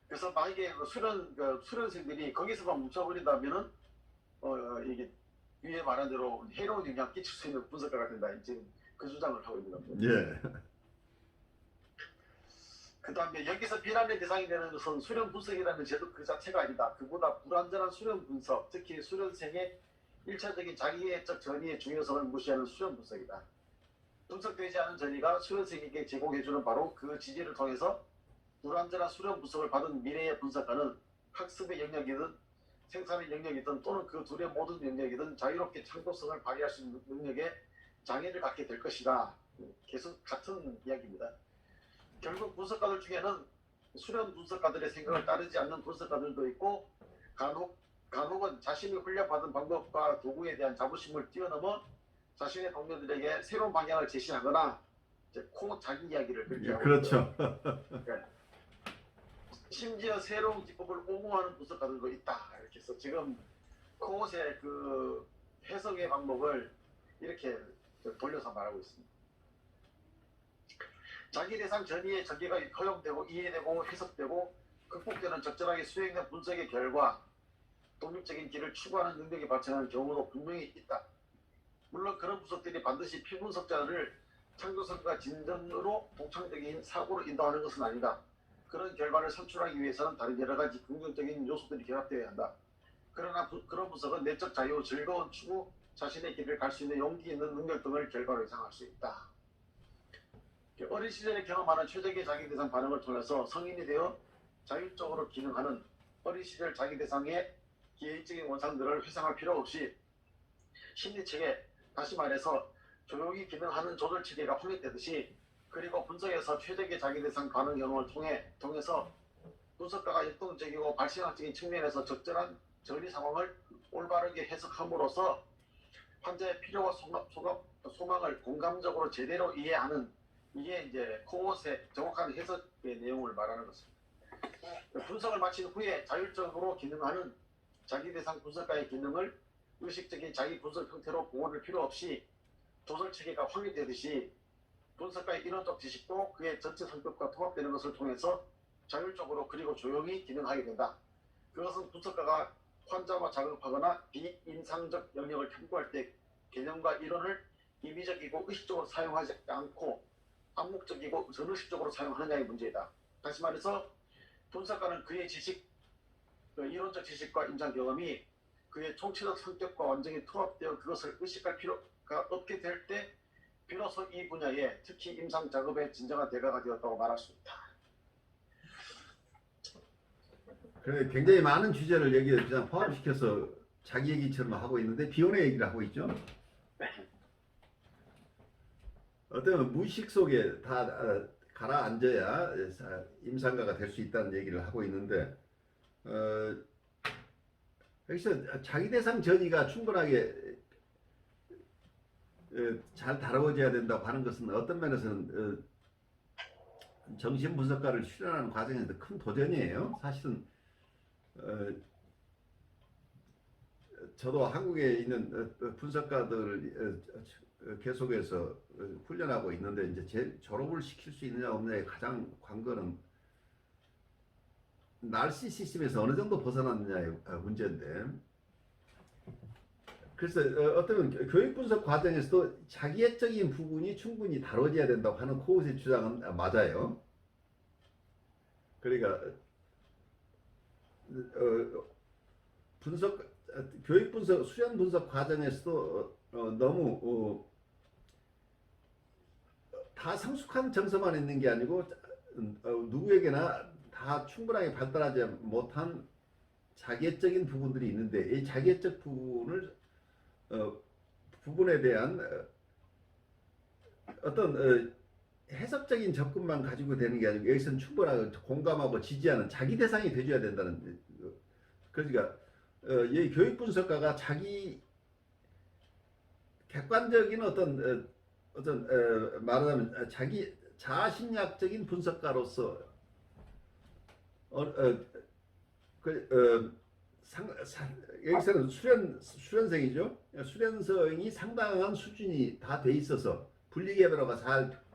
그래서 만약에 수련생들이 거기서만 멈춰버린다면은 이게 위에 말한 대로 해로운 영향을 끼칠 수 있는 분석가가 된다. 지금 그 주장을 하고 있는 겁니다. 예. 그 다음에 여기서 비난의 대상이 되는 것은 수련 분석이라는 제도 그 자체가 아니다. 그보다 불완전한 수련 분석, 특히 수련생의 1차적인 자기애적 전이의 중요성을 무시하는 수련 분석이다. 분석되지 않은 전이가 수련생에게 제공해주는 바로 그 지지를 통해서 불완전한 수련 분석을 받은 미래의 분석가는 학습의 영역이든 생산의 영역이든 또는 그 둘의 모든 영역이든 자유롭게 창조성을 발휘할 수 있는 능력에 장애를 갖게 될 것이다. 계속 같은 이야기입니다. 결국 분석가들 중에는 수련 분석가들의 생각을 따르지 않는 분석가들도 있고 간혹은 자신이 훈련받은 방법과 도구에 대한 자부심을 뛰어넘어 자신의 동료들에게 새로운 방향을 제시하거나 자기 이야기를 그렇게 하고 그렇죠. 네. 심지어 새로운 기법을 옹호하는 분석가들도 있다. 이렇게 해서 지금 코엇의 그 해석의 방법을 이렇게 돌려서 말하고 있습니다. 자기 대상 전이의 전개가 허용되고 이해되고 해석되고 극복되는 적절하게 수행된 분석의 결과 독립적인 길을 추구하는 능력이 발전하는 경우도 분명히 있다. 물론 그런 분석들이 반드시 피분석자를 창조성과 진전으로 동창적인 사고로 인도하는 것은 아니다. 그런 결과를 산출하기 위해서는 다른 여러 가지 긍정적인 요소들이 결합되어야 한다. 그러나 그런 분석은 내적 자유, 즐거운 추구, 자신의 길을 갈 수 있는 용기 있는 능력 등을 결과로 예상할 수 있다. 어린 시절에 경험하는 최적의 자기 대상 반응을 통해서 성인이 되어 자율적으로 기능하는 어린 시절 자기 대상의 기계적인 원상들을 회상할 필요 없이 심리체계, 다시 말해서 조용히 기능하는 조절체계가 확립되듯이 그리고 분석에서 최적의 자기 대상 반응 경험을 통해서 분석가가 역동적이고 발생학적인 측면에서 적절한 전리 상황을 올바르게 해석함으로써 환자의 필요와 소망을 공감적으로 제대로 이해하는 이게 이제 코엇의 정확한 해석의 내용을 말하는 것입니다. 분석을 마친 후에 자율적으로 기능하는 자기 대상 분석가의 기능을 의식적인 자기 분석 형태로 보호할 필요 없이 조절체계가 확립되듯이 분석가의 이론적 지식도 그의 전체 성격과 통합되는 것을 통해서 자율적으로 그리고 조용히 기능하게 된다. 그것은 분석가가 환자와 작업하거나 비임상적 영역을 탐구할 때 개념과 이론을 임의적이고 의식적으로 사용하지 않고 암묵적이고 전의식적으로 사용하느냐의 문제이다. 다시 말해서 분석가는 그의 지식, 이론적 지식과 임상 경험이 그의 총체적 성격과 완전히 통합되어 그것을 의식할 필요가 없게 될 때 비로소 이 분야에 특히 임상 작업의 진정한 대가가 되었다고 말할 수 있다. 그래, 굉장히 많은 주제를 여기에 그냥 포함시켜서 자기 얘기처럼 하고 있는데 비혼의 얘기를 하고 있죠. 어떤 무의식 속에 다 가라앉아야 임상가가 될 수 있다는 얘기를 하고 있는데 여기서 자기 대상 전이가 충분하게 잘 다뤄져야 된다고 하는 것은 어떤 면에서는 정신분석가를 수련하는 과정에서 큰 도전이에요. 사실은 저도 한국에 있는 분석가들을 계속해서 훈련하고 있는데 이제 졸업을 시킬 수 있느냐 없느냐의 가장 관건은 나르시시즘에서 어느 정도 벗어났느냐의 문제인데, 그래서 어떤 교육 분석 과정에서도 자기애적인 부분이 충분히 다뤄져야 된다고 하는 코웃의 주장은 맞아요. 그러니까 교육 분석, 수련 분석 과정에서도 너무 다 성숙한 정서만 있는 게 아니고 누구에게나 다 충분하게 발달하지 못한 자기애적인 부분들이 있는데, 이 자기애적 부분에 대한 어떤 해석적인 접근만 가지고 되는 게 아니고 여기서는 충분하게 공감하고 지지하는 자기 대상이 돼줘야 된다는. 그러니까 이 교육 분석가가 자기 객관적인 어떤 말하자면 자기 자아심리학적인 분석가로서 여기서는 수련생이죠. 수련생이 상당한 수준이 다 돼 있어서 분리개별화가 잘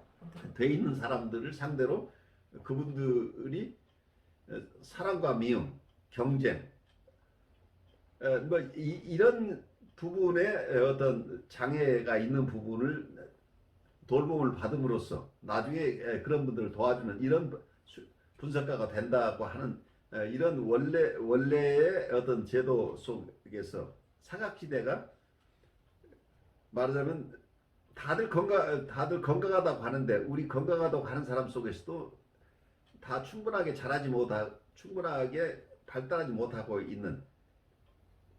돼 있는 사람들을 상대로 그분들이 사랑과 미움, 경쟁, 이런 부분에 어떤 장애가 있는 부분을 돌봄을 받음으로써 나중에 그런 분들을 도와주는 이런 분석가가 된다고 하는 이런 원래의 어떤 제도 속에서 사각지대가 말하자면 다들 건강하다고 하는데, 우리 건강하다고 하는 사람 속에서도 다 충분하게 자라지 못하고 충분하게 발달하지 못하고 있는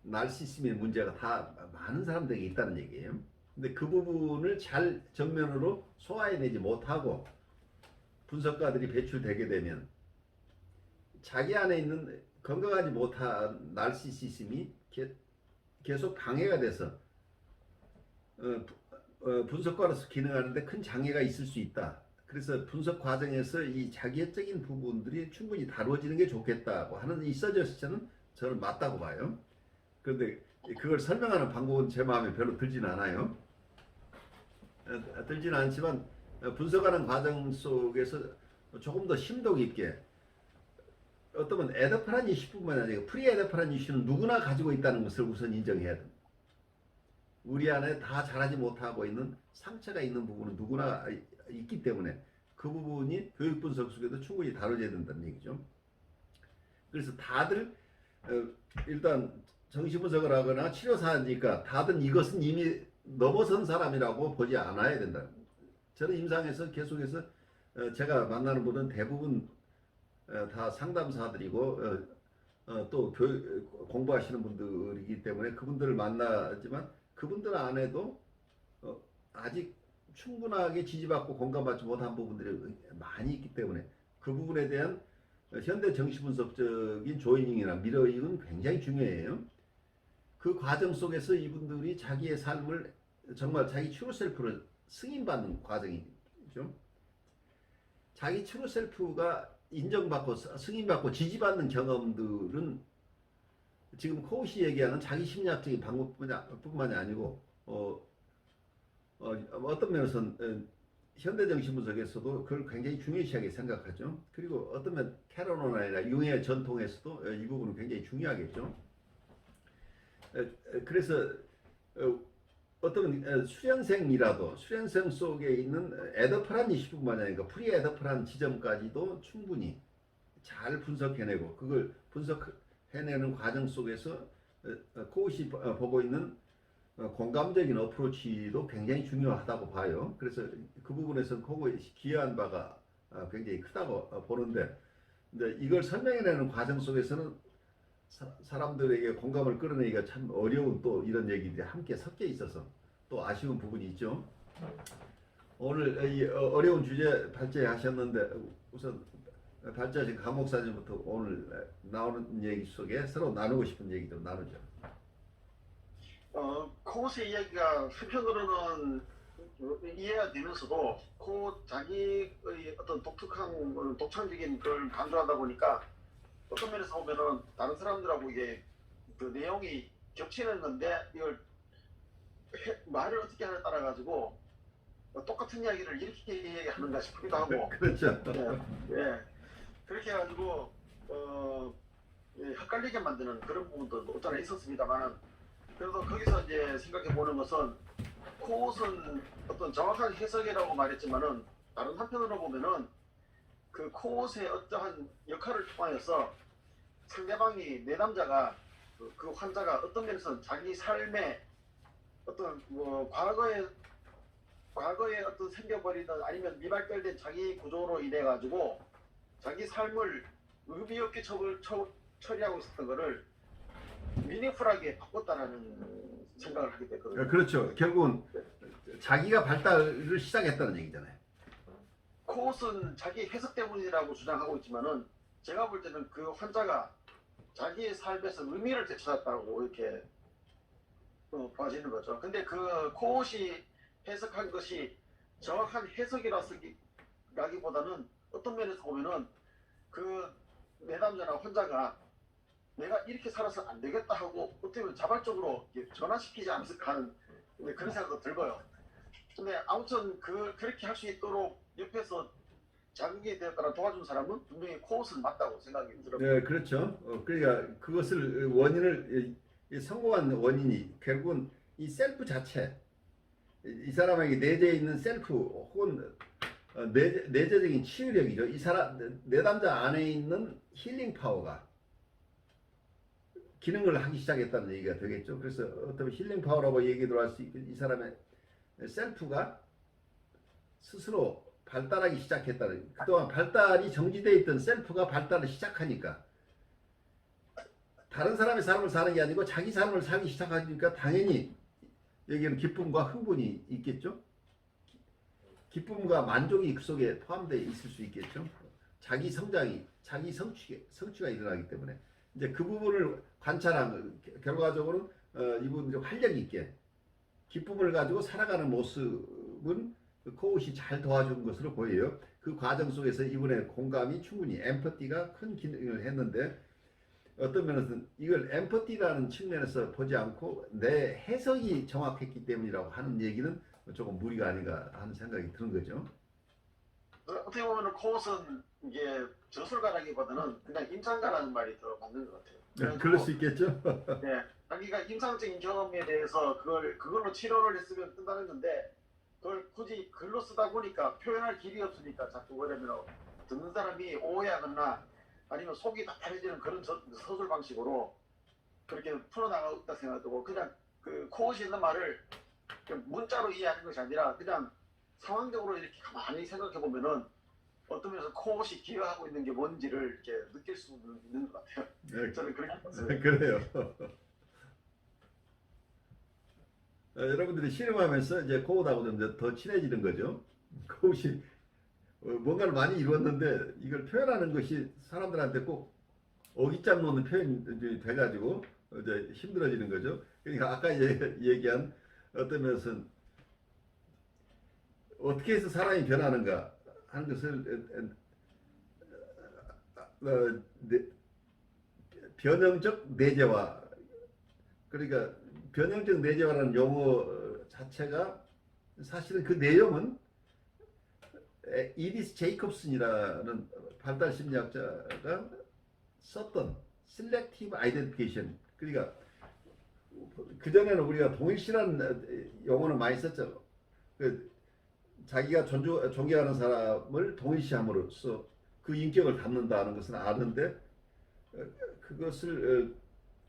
나르시즘의 문제가 다 많은 사람들에게 있다는 얘기예요. 근데 그 부분을 잘 정면으로 소화해내지 못하고 분석가들이 배출되게 되면 자기 안에 있는 건강하지 못한 나르시시즘이 계속 방해가 돼서 분석가로서 기능하는데 큰 장애가 있을 수 있다. 그래서 분석 과정에서 이 자기애적인 부분들이 충분히 다루어지는 게 좋겠다고 하는 이 서제스션은 저는 맞다고 봐요. 그런데 그걸 설명하는 방법은 제 마음에 별로 들진 않아요. 들지는 않지만 분석하는 과정 속에서 조금 더 심도 깊게 어쩌면 에더프란 이슈뿐만 아니라 프리 에더프란 이슈는 누구나 가지고 있다는 것을 우선 인정해야 됩니다. 우리 안에 다 자라지 못하고 있는 상처가 있는 부분은 누구나 있기 때문에 그 부분이 교육 분석 속에도 충분히 다뤄져야 된다는 얘기죠. 그래서 다들 일단 정신분석을 하거나 치료사니까 다들 이것은 이미 넘어선 사람이라고 보지 않아야 된다. 저는 임상에서 계속해서 제가 만나는 분은 대부분 다 상담사들이고 또 공부하시는 분들이기 때문에 그분들을 만나지만 그분들 안에도 아직 충분하게 지지받고 공감받지 못한 부분들이 많이 있기 때문에 그 부분에 대한 현대 정신분석적인 조이닝이나 미러잉은 굉장히 중요해요. 그 과정 속에서 이분들이 자기의 삶을 정말 자기 트루 셀프를 승인받는 과정이죠. 자기 트루 셀프가 인정받고 승인받고 지지받는 경험들은 지금 코웃이 얘기하는 자기 심리학적인 방법뿐만이 아니고 어떤 면에서는 현대 정신분석에서도 그걸 굉장히 중요시하게 생각하죠. 그리고 어떤 면 캐로노나 융의 전통에서도 이 부분은 굉장히 중요하겠죠. 그래서 어떤 수련생 속에 있는 에더프란 이슈뿐만 아니라 프리 에더프란 지점까지도 충분히 잘 분석해내고 그걸 분석해내는 과정 속에서 코웃이 보고 있는 공감적인 어프로치도 굉장히 중요하다고 봐요. 그래서 그 부분에서 코웃이 기여한 바가 굉장히 크다고 보는데, 근데 이걸 설명해내는 과정 속에서는 사람들에게 공감을 끌어내기가 참 어려운 또 이런 얘기들이 함께 섞여 있어서 또 아쉬운 부분이 있죠. 오늘 이 어려운 주제 발제하셨는데 우선 발제하신 강 목사님부터 오늘 나오는 얘기 속에 서로 나누고 싶은 얘기 좀 나누죠. 코스의 이야기가 한편으로는 이해가 되면서도 자기의 어떤 독특한 독창적인 걸 강조하다 보니까 어떤 면에서 보면은 다른 사람들하고 이게 그 내용이 겹치는 건데 이걸 말을 어떻게 하느냐에 따라 가지고 똑같은 이야기를 이렇게 얘기하는가 싶기도 하고 그렇죠. 예. 그렇게 해가지고 헷갈리게 만드는 그런 부분도 없잖아 있었습니다만은 그래서 거기서 이제 생각해 보는 것은 코웃은 어떤 정확한 해석이라고 말했지만은 다른 한편으로 보면은 그 코웃의 어떠한 역할을 통하여서 상대방이 내담자가 그 환자가 어떤 면에서는 자기 삶의 어떤 뭐 과거에 어떤 생겨버리는 아니면 미발달된 자기 구조로 인해 가지고 자기 삶을 의미 없게 처리하고 있었던 거를 미니풀하게 바꿨다라는 생각을 하게 됐거든요. 그렇죠. 결국은 자기가 발달을 시작했다는 얘기잖아요. 코웃은 자기 해석 때문이라고 주장하고 있지만은 제가 볼 때는 그 환자가 자기의 삶에서 의미를 되찾았다고 이렇게 봐지는 거죠. 근데 그 코웃이 해석한 것이 정확한 해석이라기보다는 어떤 면에서 보면은 그 내담자나 환자가 내가 이렇게 살아서 안 되겠다 하고 어떻게 보면 자발적으로 전환시키지 않을까 하는 그런 생각도 들고요. 근데 아무튼 그렇게 할 수 있도록 옆에서 자극이 되었거나 도와준 사람은 분명히 코웃은 맞다고 생각이 들어요. 네, 그렇죠. 그러니까 그것을 원인을 성공한 원인이 결국은 이 셀프 자체, 이 사람에게 내재해 있는 셀프 혹은 내재적인 치유력이죠. 이 사람 내담자 안에 있는 힐링 파워가 기능을 하기 시작했다는 얘기가 되겠죠. 그래서 어떤 힐링 파워라고 얘기도 할 수 있고 이 사람의 셀프가 스스로 발달하기 시작했다는, 그동안 발달이 정지되어 있던 셀프가 발달을 시작하니까 다른 사람의 삶을 사는 게 아니고 자기 삶을 살기 시작하니까 당연히 여기는 기쁨과 흥분이 있겠죠. 기쁨과 만족이 그 속에 포함되어 있을 수 있겠죠. 자기 성장이, 자기 성취가 일어나기 때문에 이제 그 부분을 관찰하면 결과적으로는 이분들이 활력 있게 기쁨을 가지고 살아가는 모습은 코웃이 잘 도와준 것으로 보여요. 그 과정 속에서 이분의 공감이 충분히 엠퍼티가 큰 기능을 했는데 어떤 면에서는 이걸 엠퍼티라는 측면에서 보지 않고 내 해석이 정확했기 때문이라고 하는 얘기는 조금 무리가 아닌가 하는 생각이 드는 거죠. 어떻게 보면 코웃은 이게 저술가라기보다는 그냥 임상가라는 말이 더 맞는 것 같아요. 네, 그럴 수 있겠죠. 네, 자기가 임상적인 경험에 대해서 그걸로 치료를 했으면 끝나는 건데 그걸 굳이 글로 쓰다 보니까 표현할 길이 없으니까 자꾸 그러면 듣는 사람이 오해하거나 아니면 속이 답답해지는 그런 서술 방식으로 그렇게 풀어나가고 있다 생각하고 그냥 그 코웃이 있는 말을 문자로 이해하는 것이 아니라 그냥 상황적으로 이렇게 가만히 생각해 보면은 어떤 면에서 코웃이 기여하고 있는 게 뭔지를 이렇게 느낄 수 있는 것 같아요. 네, 저는 그렇게 봤어요. 그래요. 여러분들이 실험하면서 이제 코웃하고 좀 더 친해지는 거죠. 코웃이 뭔가를 많이 이뤘는데 이걸 표현하는 것이 사람들한테 꼭 어깃장 놓는 표현이 돼가지고 이제 힘들어지는 거죠. 그러니까 아까 얘기한 어떤 면에서는 어떻게 해서 사람이 변하는가 하는 것을 변형적 내재화, 그러니까 변형적 내재화라는 용어 자체가 사실은 그 내용은 이디스 제이콥슨이라는 발달 심리학자가 썼던 셀렉티브 아이덴티피케이션, 그러니까 그전에는 우리가 동일시라는 용어는 많이 썼죠. 자기가 존경하는 사람을 동일시함으로써 그 인격을 갖는다는 것은 아는데 그것을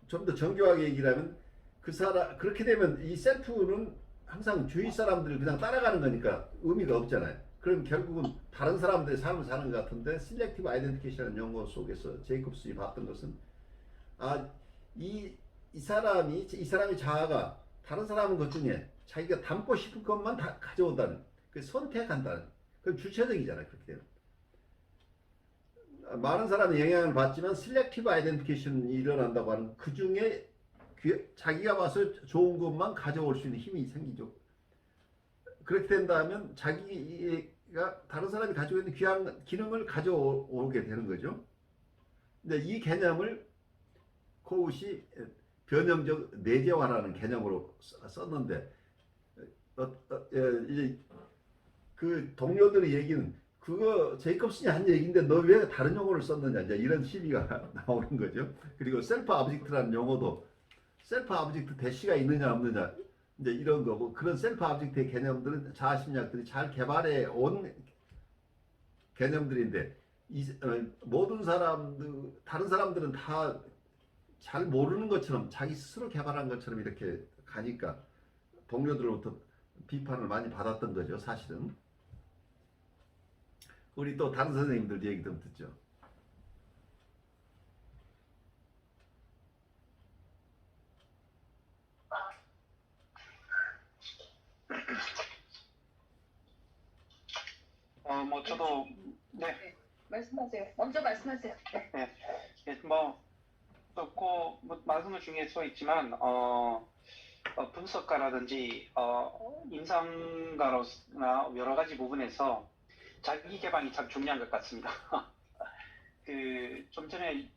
좀 더 정교하게 얘기를 하면 그렇게 되면 이 셀프는 항상 주위 사람들을 그냥 따라가는 거니까 의미가 없잖아요. 그럼 결국은 다른 사람들의 삶을 사는 것 같은데 셀렉티브 아이덴티피케이션이라는 용어 속에서 제이콥슨이 봤던 것은 이 사람의 자아가 다른 사람 것 중에 자기가 담고 싶은 것만 다 가져온다는, 그 선택한다는, 그 주체적이잖아요. 그렇게 되면 많은 사람이 영향을 받지만 셀렉티브 아이덴티피케이션이 일어난다고 하는 그 중에 자기가 와서 좋은 것만 가져올 수 있는 힘이 생기죠. 그렇게 된다면 자기가 다른 사람이 가지고 있는 귀한 기능을 가져오게 되는 거죠. 근데 이 개념을 코웃이 변형적 내재화라는 개념으로 썼는데 이제 그 동료들의 얘기는 그거 제이콥슨이 한 얘기인데 너 왜 다른 용어를 썼느냐 이제 이런 시비가 나오는 거죠. 그리고 셀프 아브젝트라는 용어도 셀프 아브젝트 대시가 있느냐 없느냐 이제 이런 거고 그런 셀프 아브젝트의 개념들은 자아심리학들이 잘 개발해 온 개념들인데 모든 사람들 다른 사람들은 다 잘 모르는 것처럼 자기 스스로 개발한 것처럼 이렇게 가니까 동료들로부터 비판을 많이 받았던 거죠. 사실은 우리 또 다른 선생님들 얘기 좀 듣죠. 뭐 저도 네. 네, 말씀하세요. 먼저 말씀하세요. 네. 뭐 말씀을 중에 써 있지만 분석가라든지 임상가로나 여러 가지 부분에서 자기 개방이 참 중요한 것 같습니다. 그 좀 전에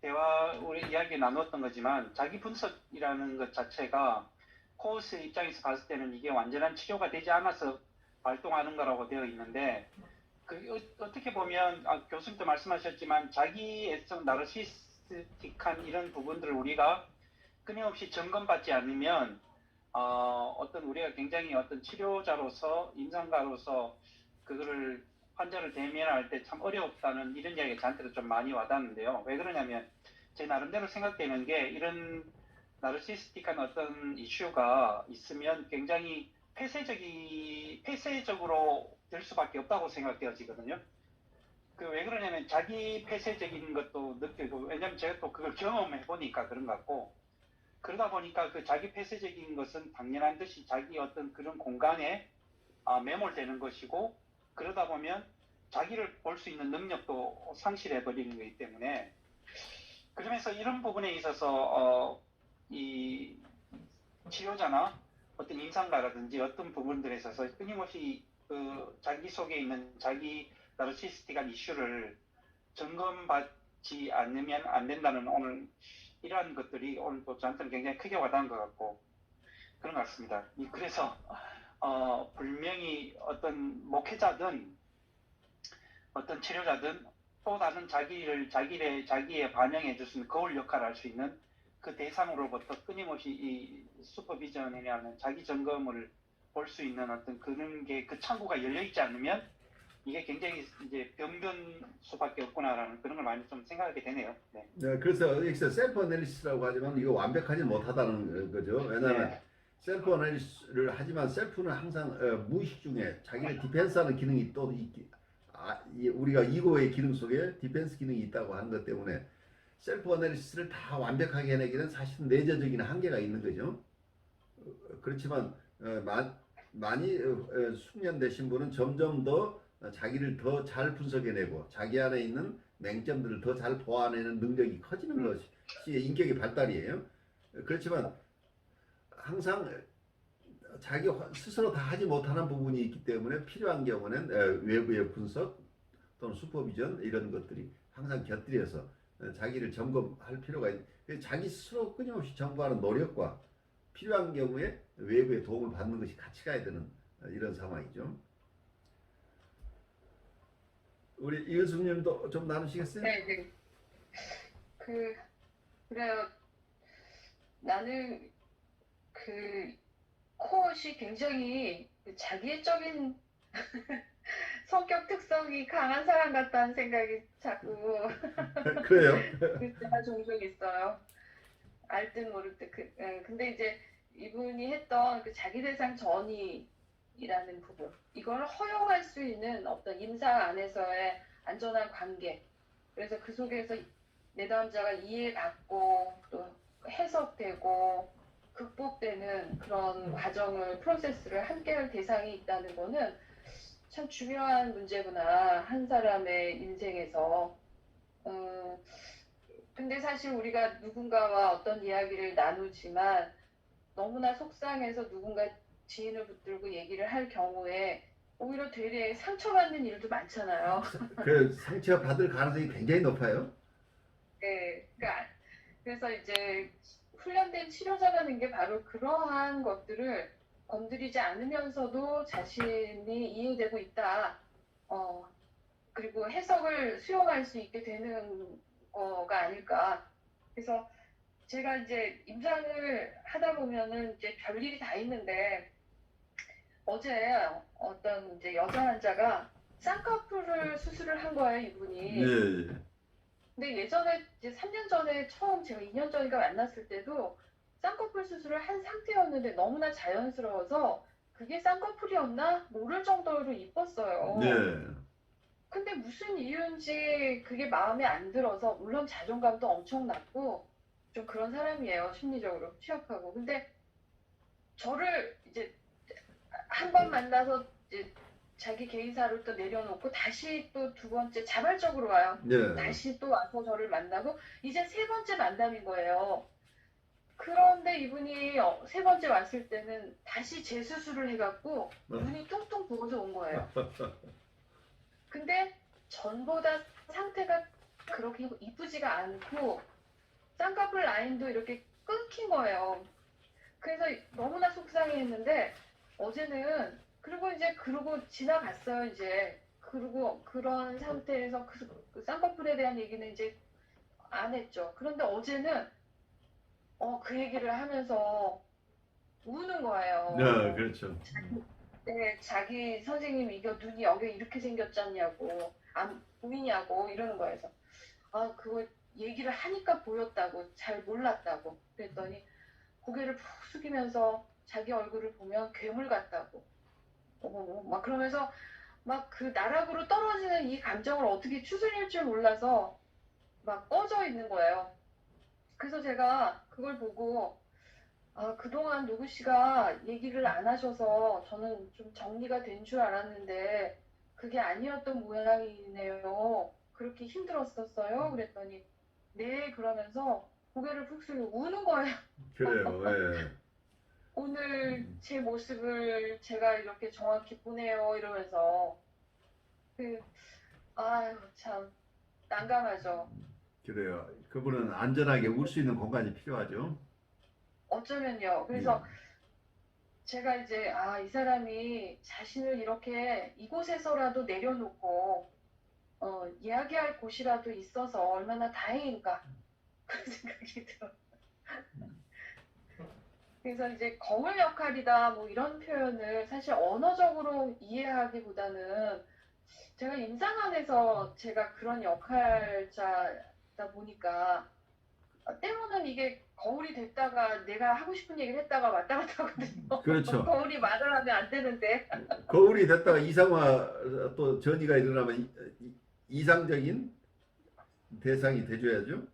우리 이야기 나누었던 거지만 자기 분석이라는 것 자체가 코우스 입장에서 봤을 때는 이게 완전한 치료가 되지 않아서 발동하는 거라고 되어 있는데 어떻게 보면 교수님도 말씀하셨지만 자기 애성 나르시스틱한 이런 부분들을 우리가 끊임없이 점검받지 않으면 우리가 굉장히 어떤 치료자로서 임상가로서 그거를 환자를 대면할 때 참 어렵다는 이런 이야기가 저한테도 좀 많이 와닿는데요. 왜 그러냐면 제 나름대로 생각되는 게 이런 나르시스틱한 어떤 이슈가 있으면 굉장히 폐쇄적으로 될 수밖에 없다고 생각되어지거든요. 왜 그러냐면 자기 폐쇄적인 것도 느끼고 왜냐면 제가 또 그걸 경험해 보니까 그런 것 같고 그러다 보니까 그 자기 폐쇄적인 것은 당연한 듯이 자기 어떤 그런 공간에 매몰되는 것이고 그러다 보면 자기를 볼 수 있는 능력도 상실해 버리는 거기 때문에 그러면서 이런 부분에 있어서 이 치료자나 어떤 임상가라든지 어떤 부분들에 있어서 끊임없이 그 자기 속에 있는 자기 나르시스틱한 이슈를 점검받지 않으면 안 된다는 오늘 이러한 것들이 오늘 또 저한테는 굉장히 크게 와닿은 것 같고 그런 것 같습니다. 그래서 분명히 어떤 목회자든 어떤 치료자든 또 다른 자기에 반영해 줄 수 있는 거울 역할을 할 수 있는 그 대상으로부터 끊임없이 이 슈퍼비전이라는 자기 점검을 볼 수 있는 어떤 그런 게 그 창구가 열려 있지 않으면 이게 굉장히 이제 병변 수밖에 없구나라는 그런 걸 많이 좀 생각하게 되네요. 네. 네, 그래서 여기서 셀프 어널리시스라고 하지만 이거 완벽하지 못하다는 거죠. 왜냐하면 네. 셀프 어널리시스를 하지만 셀프는 항상 무의식 중에 자기를 디펜스하는 기능이 또 우리가 이고의 기능 속에 디펜스 기능이 있다고 하는 것 때문에 셀프 어널리시스를 다 완벽하게 해내기는 사실은 내재적인 한계가 있는 거죠. 그렇지만 많이 숙련되신 분은 점점 더 자기를 더 잘 분석해내고 자기 안에 있는 맹점들을 더 잘 보완해내는 능력이 커지는 것이 인격의 발달이에요. 그렇지만 항상 자기 스스로 다 하지 못하는 부분이 있기 때문에 필요한 경우는 외부의 분석 또는 슈퍼비전 이런 것들이 항상 곁들여서 자기를 점검할 필요가 있는 자기 스스로 끊임없이 점검하는 노력과 필요한 경우에 외부의 도움을 받는 것이 같이 가야 되는 이런 상황이죠. 우리 이은숙님도 좀 나누시겠어요? 네. 그래요. 나는 코엇이 굉장히 자기애적인 성격 특성이 강한 사람 같다는 생각이 자꾸 그래요. 그때가 종종 있어요. 알 듯 모를 듯. 근데 이제 이분이 했던 그 자기 대상 전이라는 부분, 이걸 허용할 수 있는 어떤 임상 안에서의 안전한 관계. 그래서 그 속에서 내담자가 이해받고 또 해석되고 극복되는 그런 과정을 프로세스를 함께할 대상이 있다는 거는 참 중요한 문제구나. 한 사람의 인생에서 근데 사실 우리가 누군가와 어떤 이야기를 나누지만 너무나 속상해서 누군가 지인을 붙들고 얘기를 할 경우에 오히려 되레 상처받는 일도 많잖아요. 그 상처 받을 가능성이 굉장히 높아요. 네, 그러니까 그래서 이제 훈련된 치료자라는 게 바로 그러한 것들을 건드리지 않으면서도 자신이 이해되고 있다. 그리고 해석을 수용할 수 있게 되는 거가 아닐까. 그래서 제가 이제 임상을 하다 보면은 이제 별일이 다 있는데 어제 어떤 이제 여자 환자가 쌍꺼풀을 수술을 한 거예요, 이분이. 예, 예. 근데 예전에 이제 3년 전에 처음 제가 2년 전인가 만났을 때도 쌍꺼풀 수술을 한 상태였는데 너무나 자연스러워서 그게 쌍꺼풀이었나 모를 정도로 이뻤어요. 네. 근데 무슨 이유인지 그게 마음에 안 들어서 물론 자존감도 엄청 낮고 좀 그런 사람이에요. 심리적으로 취약하고. 근데 저를 이제 한 번 만나서 이제 자기 개인사를 또 내려놓고 다시 또 두 번째 자발적으로 와요. 예. 다시 또 와서 저를 만나고 이제 세 번째 만남인 거예요. 그런데 이분이 세 번째 왔을 때는 다시 재수술을 해갖고 눈이 퉁퉁 부어서 온 거예요. 근데 전보다 상태가 그렇게 이쁘지가 않고 쌍꺼풀 라인도 이렇게 끊긴 거예요. 그래서 너무나 속상해했는데 어제는 그리고 이제 그러고 지나갔어요. 이제 그리고 그런 상태에서 그 쌍꺼풀에 대한 얘기는 이제 안 했죠. 그런데 어제는 그 얘기를 하면서 우는 거예요. 네, 그렇죠. 네, 자기 선생님 이거 눈이 여기 이렇게 생겼잖냐고 안 보이냐고 이러는 거예요. 그래서 그거 얘기를 하니까 보였다고 잘 몰랐다고 그랬더니 고개를 푹 숙이면서 자기 얼굴을 보면 괴물 같다고 막 그러면서 막 그 나락으로 떨어지는 이 감정을 어떻게 추스릴 줄 몰라서 막 꺼져 있는 거예요. 그래서 제가 그걸 보고 그동안 누구 씨가 얘기를 안 하셔서 저는 좀 정리가 된 줄 알았는데 그게 아니었던 모양이네요. 그렇게 힘들었었어요. 그랬더니 네 그러면서 고개를 푹 숙이고 우는 거예요. 그래요. 예. 오늘 제 모습을 제가 이렇게 정확히 보네요. 이러면서 아유 참 난감하죠. 그래요. 그분은 안전하게 울 수 있는 공간이 필요하죠. 어쩌면요. 그래서 제가 이제 이 사람이 자신을 이렇게 이곳에서라도 내려놓고 이야기할 곳이라도 있어서 얼마나 다행인가 그런 생각이 들어요. 그래서 이제 거울 역할이다 뭐 이런 표현을 사실 언어적으로 이해하기보다는 제가 임상 안에서 제가 그런 역할자다 보니까 때로는 이게 거울이 됐다가 내가 하고 싶은 얘기를 했다가 왔다 갔다 하거든요. 그렇죠. 거울이 말을 하면 안 되는데. 거울이 됐다가 이상화 또 전이가 일어나면 이상적인 대상이 돼줘야죠.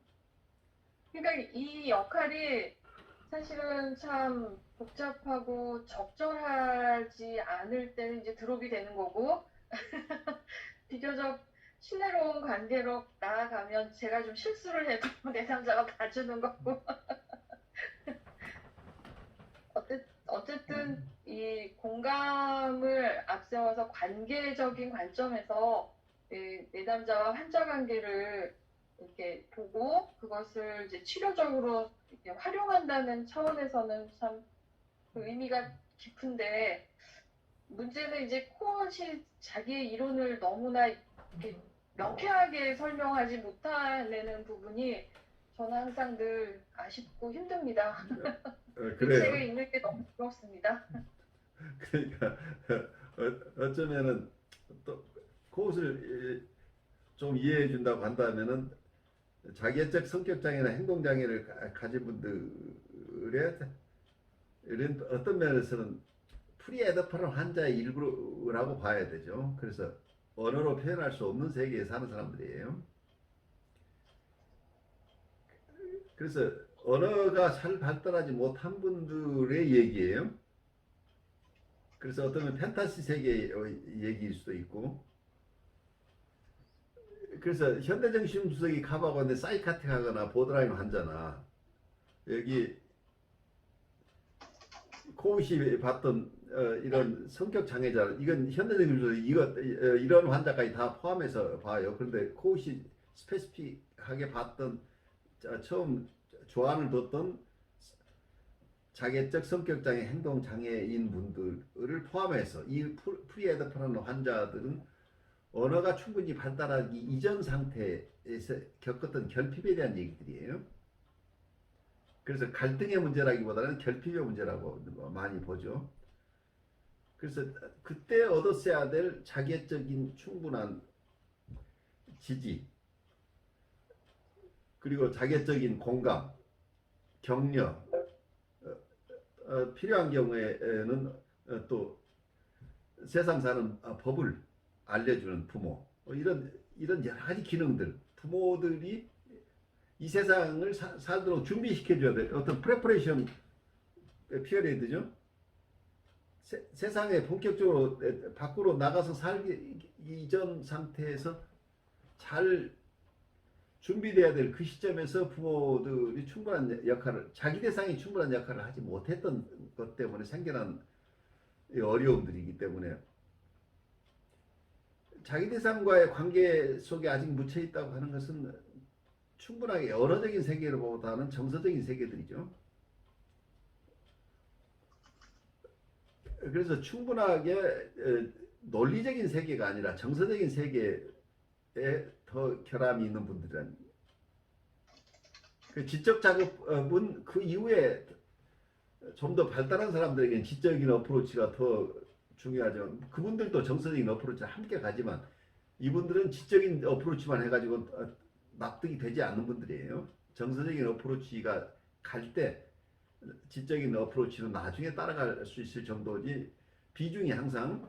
그러니까 이 역할이 사실은 참 복잡하고 적절하지 않을 때는 이제 드롭이 되는 거고 비교적 신뢰로운 관계로 나아가면 제가 좀 실수를 해도 내 남자가 봐주는 거고 어쨌든 이 공감을 앞세워서 관계적인 관점에서 내담자와 환자 관계를 이렇게 보고 그것을 이제 치료적으로 이렇게 활용한다는 차원에서는 참 그 의미가 깊은데 문제는 이제 코엇이 자기의 이론을 너무나 이렇게 명쾌하게 설명하지 못하는 부분이 저는 항상 늘 아쉽고 힘듭니다. 이 책을 그래요. 읽는 게 너무 부럽습니다. 그러니까 어쩌면은 또 그것을 좀 이해해 준다고 한다면은 자기애적 성격 장애나 행동 장애를 가진 분들의 이런 어떤 면에서는 프리에더파른 환자의 일부라고 봐야 되죠. 그래서 언어로 표현할 수 없는 세계에 사는 사람들이에요. 그래서 언어가 잘 발달하지 못한 분들의 얘기예요. 그래서 어쩌면 팬타시 세계의 얘기일 수도 있고, 그래서 현대정신분석이 커버하고 있는데 사이카틱하거나 보드라인 환자나 여기 코우시 봤던 이런 성격 장애자, 이건 현대정신분석 이런 환자까지 다 포함해서 봐요. 그런데 코우시 스페시픽하게 봤던 처음 조안을 뒀던 자개적 성격장애 행동장애인 분들을 포함해서 이 프리에더프라는 환자들은 언어가 충분히 발달하기 이전 상태에서 겪었던 결핍에 대한 얘기들이에요. 그래서 갈등의 문제라기보다는 결핍의 문제라고 많이 보죠. 그래서 그때 얻었어야 될 자개적인 충분한 지지, 그리고 자개적인 공감, 격려, 필요한 경우에는 또 세상 사는 법을 알려주는 부모, 이런 여러 가지 기능들, 부모들이 이 세상을 살도록 준비시켜줘야 될 어떤 프레퍼레이션 피어리드죠. 세상에 본격적으로 밖으로 나가서 살기 이전 상태에서 잘 준비돼야 될 그 시점에서 부모들이 충분한 역할을, 자기 대상이 충분한 역할을 하지 못했던 것 때문에 생겨난 어려움들이기 때문에 자기 대상과의 관계 속에 아직 묻혀 있다고 하는 것은 충분하게 언어적인 세계보다는 정서적인 세계들이죠. 그래서 충분하게 논리적인 세계가 아니라 정서적인 세계에 더 결함이 있는 분들은 그 지적 작업은 그 이후에 좀 더 발달한 사람들에게는 지적인 어프로치가 더 중요하죠. 그분들도 정서적인 어프로치를 함께 가지만 이분들은 지적인 어프로치만 해가지고 납득이 되지 않는 분들이에요. 정서적인 어프로치가 갈 때 지적인 어프로치는 나중에 따라갈 수 있을 정도지 비중이 항상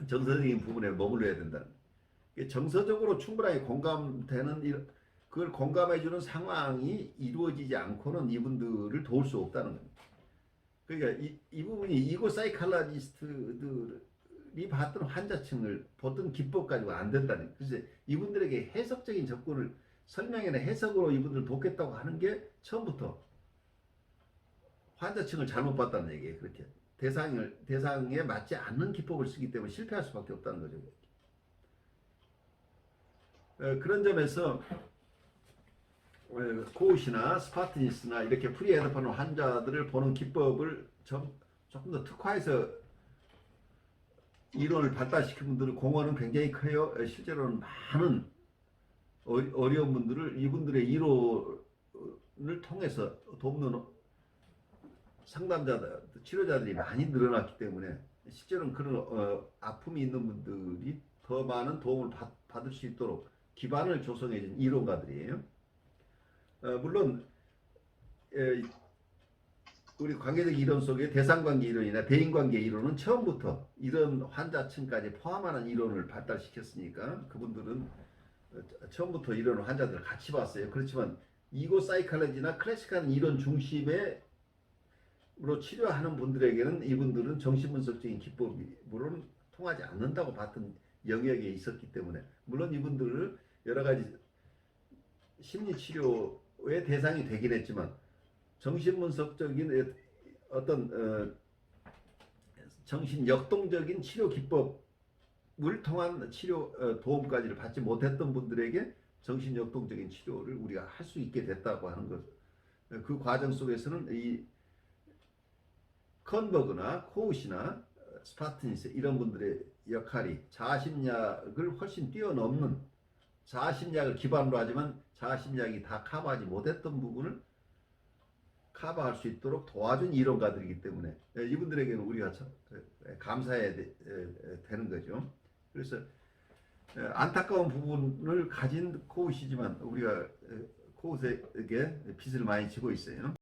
정서적인 부분에 머물러야 된다는 거예요. 정서적으로 충분하게 공감되는 그걸 공감해주는 상황이 이루어지지 않고는 이분들을 도울 수 없다는 겁니다. 그러니까 이 부분이 이고 사이칼라지스트들이 봤던 환자층을 보던 기법 가지고 안 된다는 거예요. 그래서 이분들에게 해석적인 접근을 설명이나 해석으로 이분들을 돕겠다고 하는 게 처음부터 환자층을 잘못 봤다는 얘기예요. 그렇게 대상에 맞지 않는 기법을 쓰기 때문에 실패할 수밖에 없다는 거죠. 그런 점에서 코우시나 스파트니스나 이렇게 프리헤드폰 환자들을 보는 기법을 조금 더 특화해서 이론을 발달시킨 분들은 공헌은 굉장히 커요. 실제로는 많은 어려운 분들을 이분들의 이론을 통해서 돕는 상담자들, 치료자들이 많이 늘어났기 때문에 실제로는 그런 아픔이 있는 분들이 더 많은 도움을 받을 수 있도록 기반을 조성해 준 이론가들이에요. 물론 우리 관계적 이론 속에 대상관계 이론이나 대인관계 이론은 처음부터 이런 환자층까지 포함하는 이론을 발달시켰으니까 그분들은 처음부터 이런 환자들을 같이 봤어요. 그렇지만 이고 사이칼로지나 클래식한 이론 중심으로 치료하는 분들에게는 이분들은 정신분석적인 기법으로는 통하지 않는다고 봤던 영역에 있었기 때문에 물론 이분들을 여러 가지 심리치료의 대상이 되긴 했지만 정신분석적인 어떤 정신역동적인 치료 기법을 통한 치료 도움까지를 받지 못했던 분들에게 정신역동적인 치료를 우리가 할 수 있게 됐다고 하는 것. 그 과정 속에서는 이 컨버그나 코우시나 스파트니스 이런 분들의 역할이 자아심리학을 훨씬 뛰어넘는 자아심리학을 기반으로 하지만 자아심리학이 다 커버하지 못했던 부분을 커버할 수 있도록 도와준 이론가들이기 때문에 이분들에게는 우리가 감사해야 되는 거죠. 그래서 안타까운 부분을 가진 코우시지만 우리가 코우스에게 빚을 많이 지고 있어요.